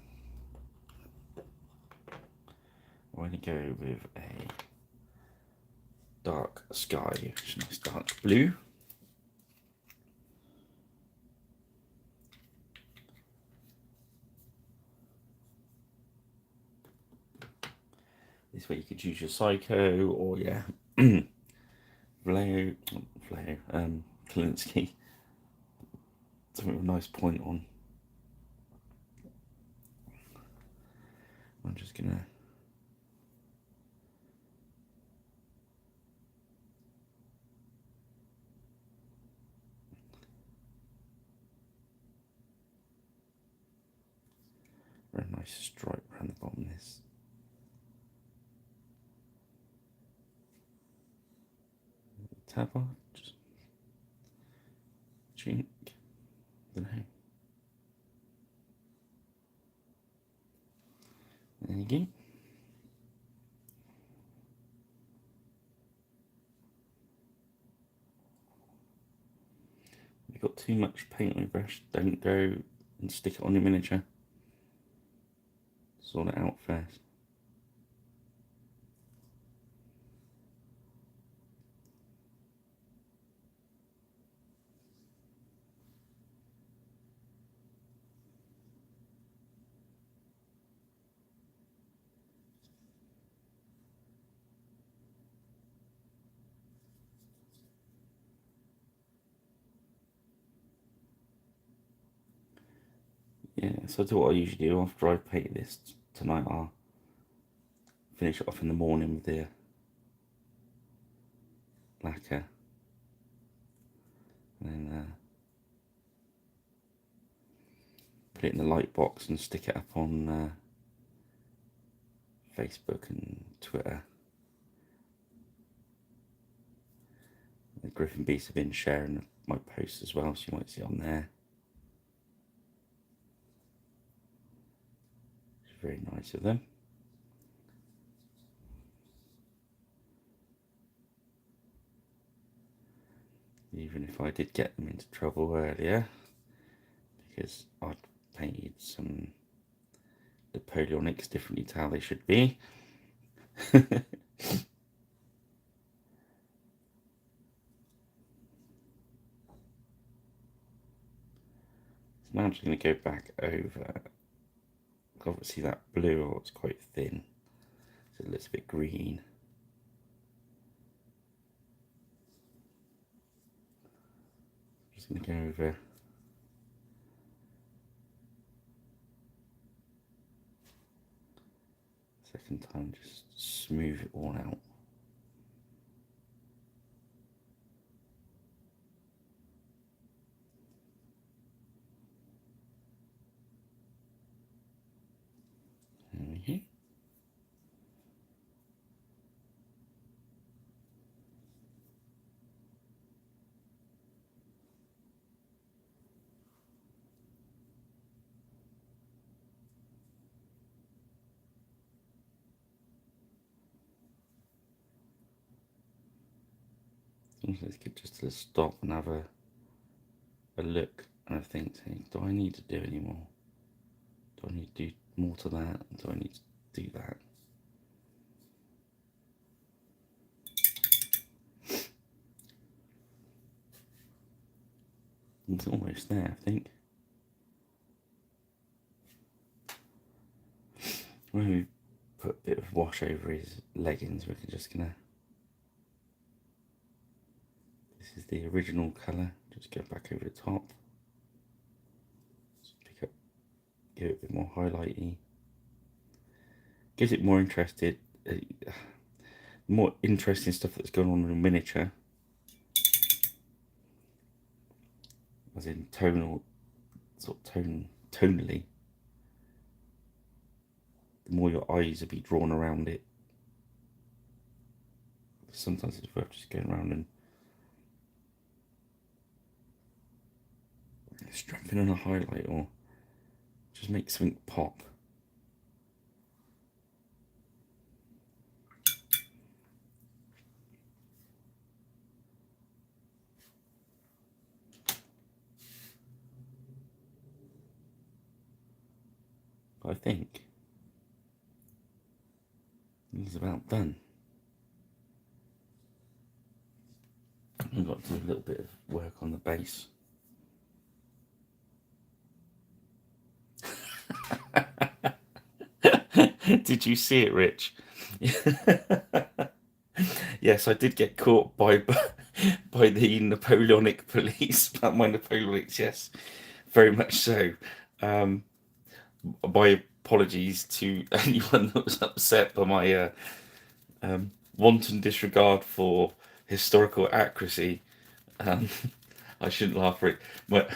A: going to go with a dark sky, which is a nice dark blue. This way you could use your Psycho or yeah, Vallejo, Klinsky. Something with a nice point on. I'm just gonna a nice stripe around the bottom of this. Tabard, just chink, don't know. There you go. If you've got too much paint on your brush, don't go and stick it on your miniature. Sort it out first. Yeah, so that's what I usually do after I paint this tonight. I'll finish it off in the morning with the lacquer. and then put it in the light box and stick it up on Facebook and Twitter. The Griffin Beasts have been sharing my posts as well, so you might see it on there. It's very nice of them. Even if I did get them into trouble earlier, because I'd painted some Napoleonics differently to how they should be. So now I'm just going to go back over. Obviously that blue, it's quite thin, so it looks a bit green. Just going to go over second time, just smooth it all out. Let's get just to stop and have a look and I think, do I need to do any more? Do I need to do more to that? Do I need to do that? It's almost there, I think. When we put a bit of wash over his leggings, we're just gonna. This is the original colour. Just go back over the top. Just pick up, give it a bit more highlighty. Gives it more more interesting stuff that's going on in a miniature. As in tonally. The more your eyes will be drawn around it. Sometimes it's worth just going around and strapping on a highlight or just make something pop. But I think it's about done. I've got to do a little bit of work on the base. Did you see it, Rich? Yes, I did get caught by the Napoleonic police. My Napoleonics, yes, very much so. My apologies to anyone that was upset by my wanton disregard for historical accuracy. I shouldn't laugh at it, but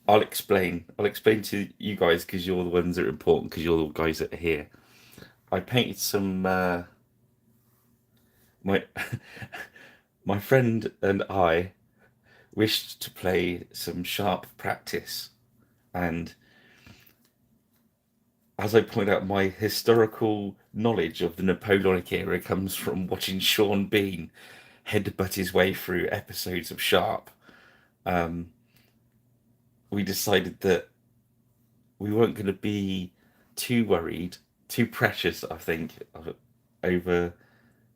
A: I'll explain. I'll explain to you guys because you're the ones that are important, because you're the guys that are here. I painted some. My my friend and I wished to play some sharp practice, and as I point out, my historical knowledge of the Napoleonic era comes from watching Sean Bean headbutt his way through episodes of Sharp. We decided that we weren't going to be too worried, too precious, I think, over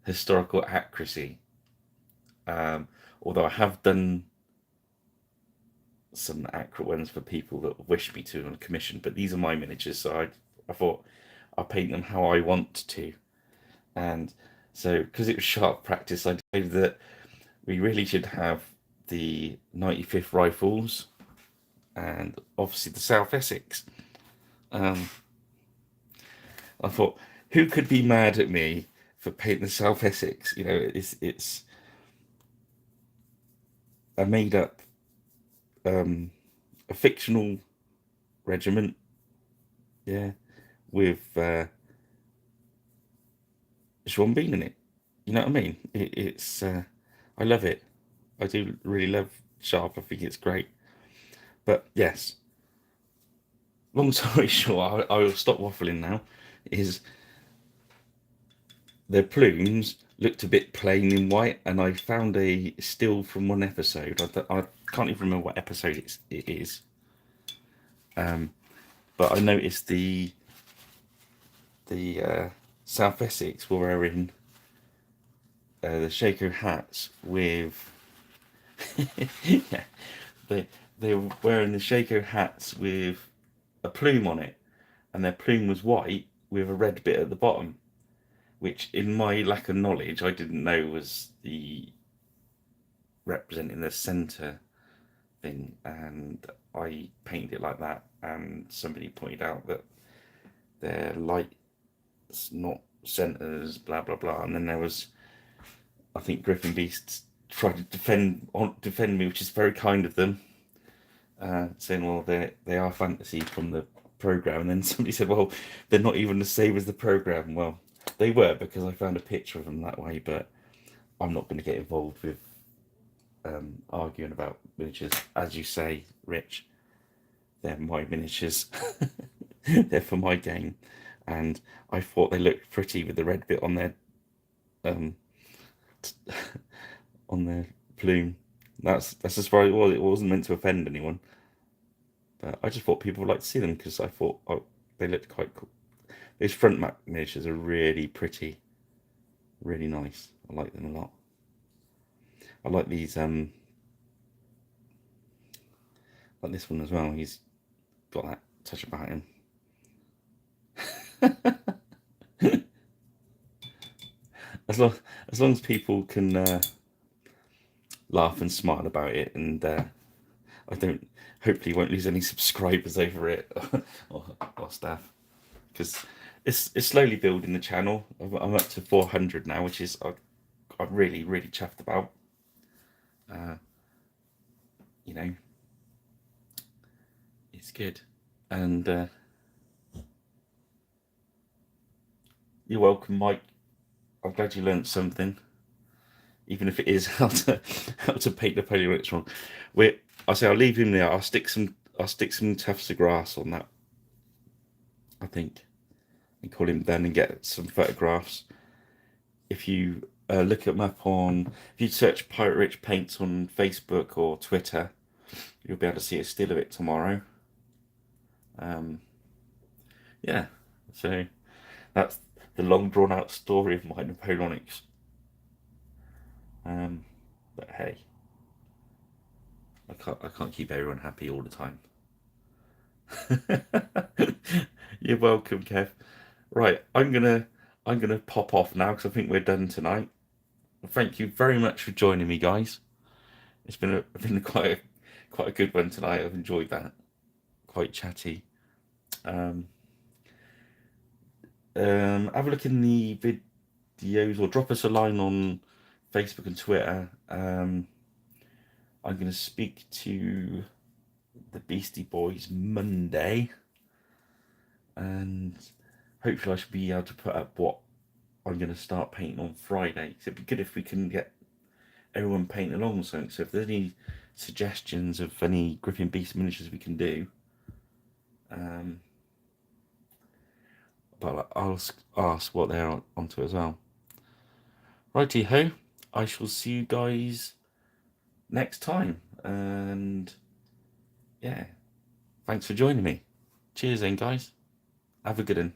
A: historical accuracy. Although I have done some accurate ones for people that wish me to on a commission, but these are my miniatures, so I thought I'll paint them how I want to. And so, because it was sharp practice, I decided that we really should have the 95th Rifles and obviously the South Essex. I thought, who could be mad at me for painting the South Essex? You know, it's a made up a fictional regiment, yeah, with Sean Bean in it. You know what I mean? It's I love it. I do really love Sharp. I think it's great. But yes, long story short, I will stop waffling now. Is their plumes looked a bit plain in white, and I found a still from one episode. I can't even remember what episode it is. But I noticed the South Essex were wearing the Shaco hats with yeah, they were wearing the Shaco hats with a plume on it, and their plume was white with a red bit at the bottom, which in my lack of knowledge I didn't know was the representing the centre thing, and I painted it like that, and somebody pointed out that their light's not centres, blah blah blah, and then there was, I think, Griffin Beasts tried to defend me, which is very kind of them, saying, well, they are fantasy from the program, and then somebody said, well, they're not even the same as the program. Well, they were, because I found a picture of them that way, but I'm not going to get involved with arguing about miniatures. As you say, Rich, they're my miniatures. They're for my game, and I thought they looked pretty with the red bit on their on their plume. That's as far as it was. It wasn't meant to offend anyone, but I just thought people would like to see them, because I thought, oh, they looked quite cool. These front map miniatures are really pretty, really nice. I like them a lot. I like these like this one as well. He's got that touch about him. as long as people can laugh and smile about it, and I don't, hopefully won't lose any subscribers over it, or staff, because it's slowly building the channel. I'm up to 400 now, which is I'm really chuffed about. You know, it's good, and you're welcome, Mike. I'm glad you learned something, even if it is how to paint Napoleonics wrong. I'll leave him there. I'll stick some tufts of grass on that, I think, and call him then and get some photographs. If you look him up if you search Pirate Rich Paints on Facebook or Twitter, you'll be able to see a still of it tomorrow. Yeah, so that's the long drawn out story of my Napoleonics. But hey, I can't keep everyone happy all the time. You're welcome, Kev. Right, I'm gonna pop off now, because I think we're done tonight. Thank you very much for joining me, guys. It's been quite a good one tonight. I've enjoyed that. Quite chatty. Have a look in the videos, or drop us a line on Facebook and Twitter. I'm going to speak to the Beastie Boys Monday, and hopefully I should be able to put up what I'm going to start painting on Friday. So it'd be good if we can get everyone painting along or something. So if there's any suggestions of any Griffin Beast miniatures we can do, but I'll ask what they're onto as well. Righty ho, I shall see you guys next time, and yeah, thanks for joining me. Cheers then, guys. Have a good one.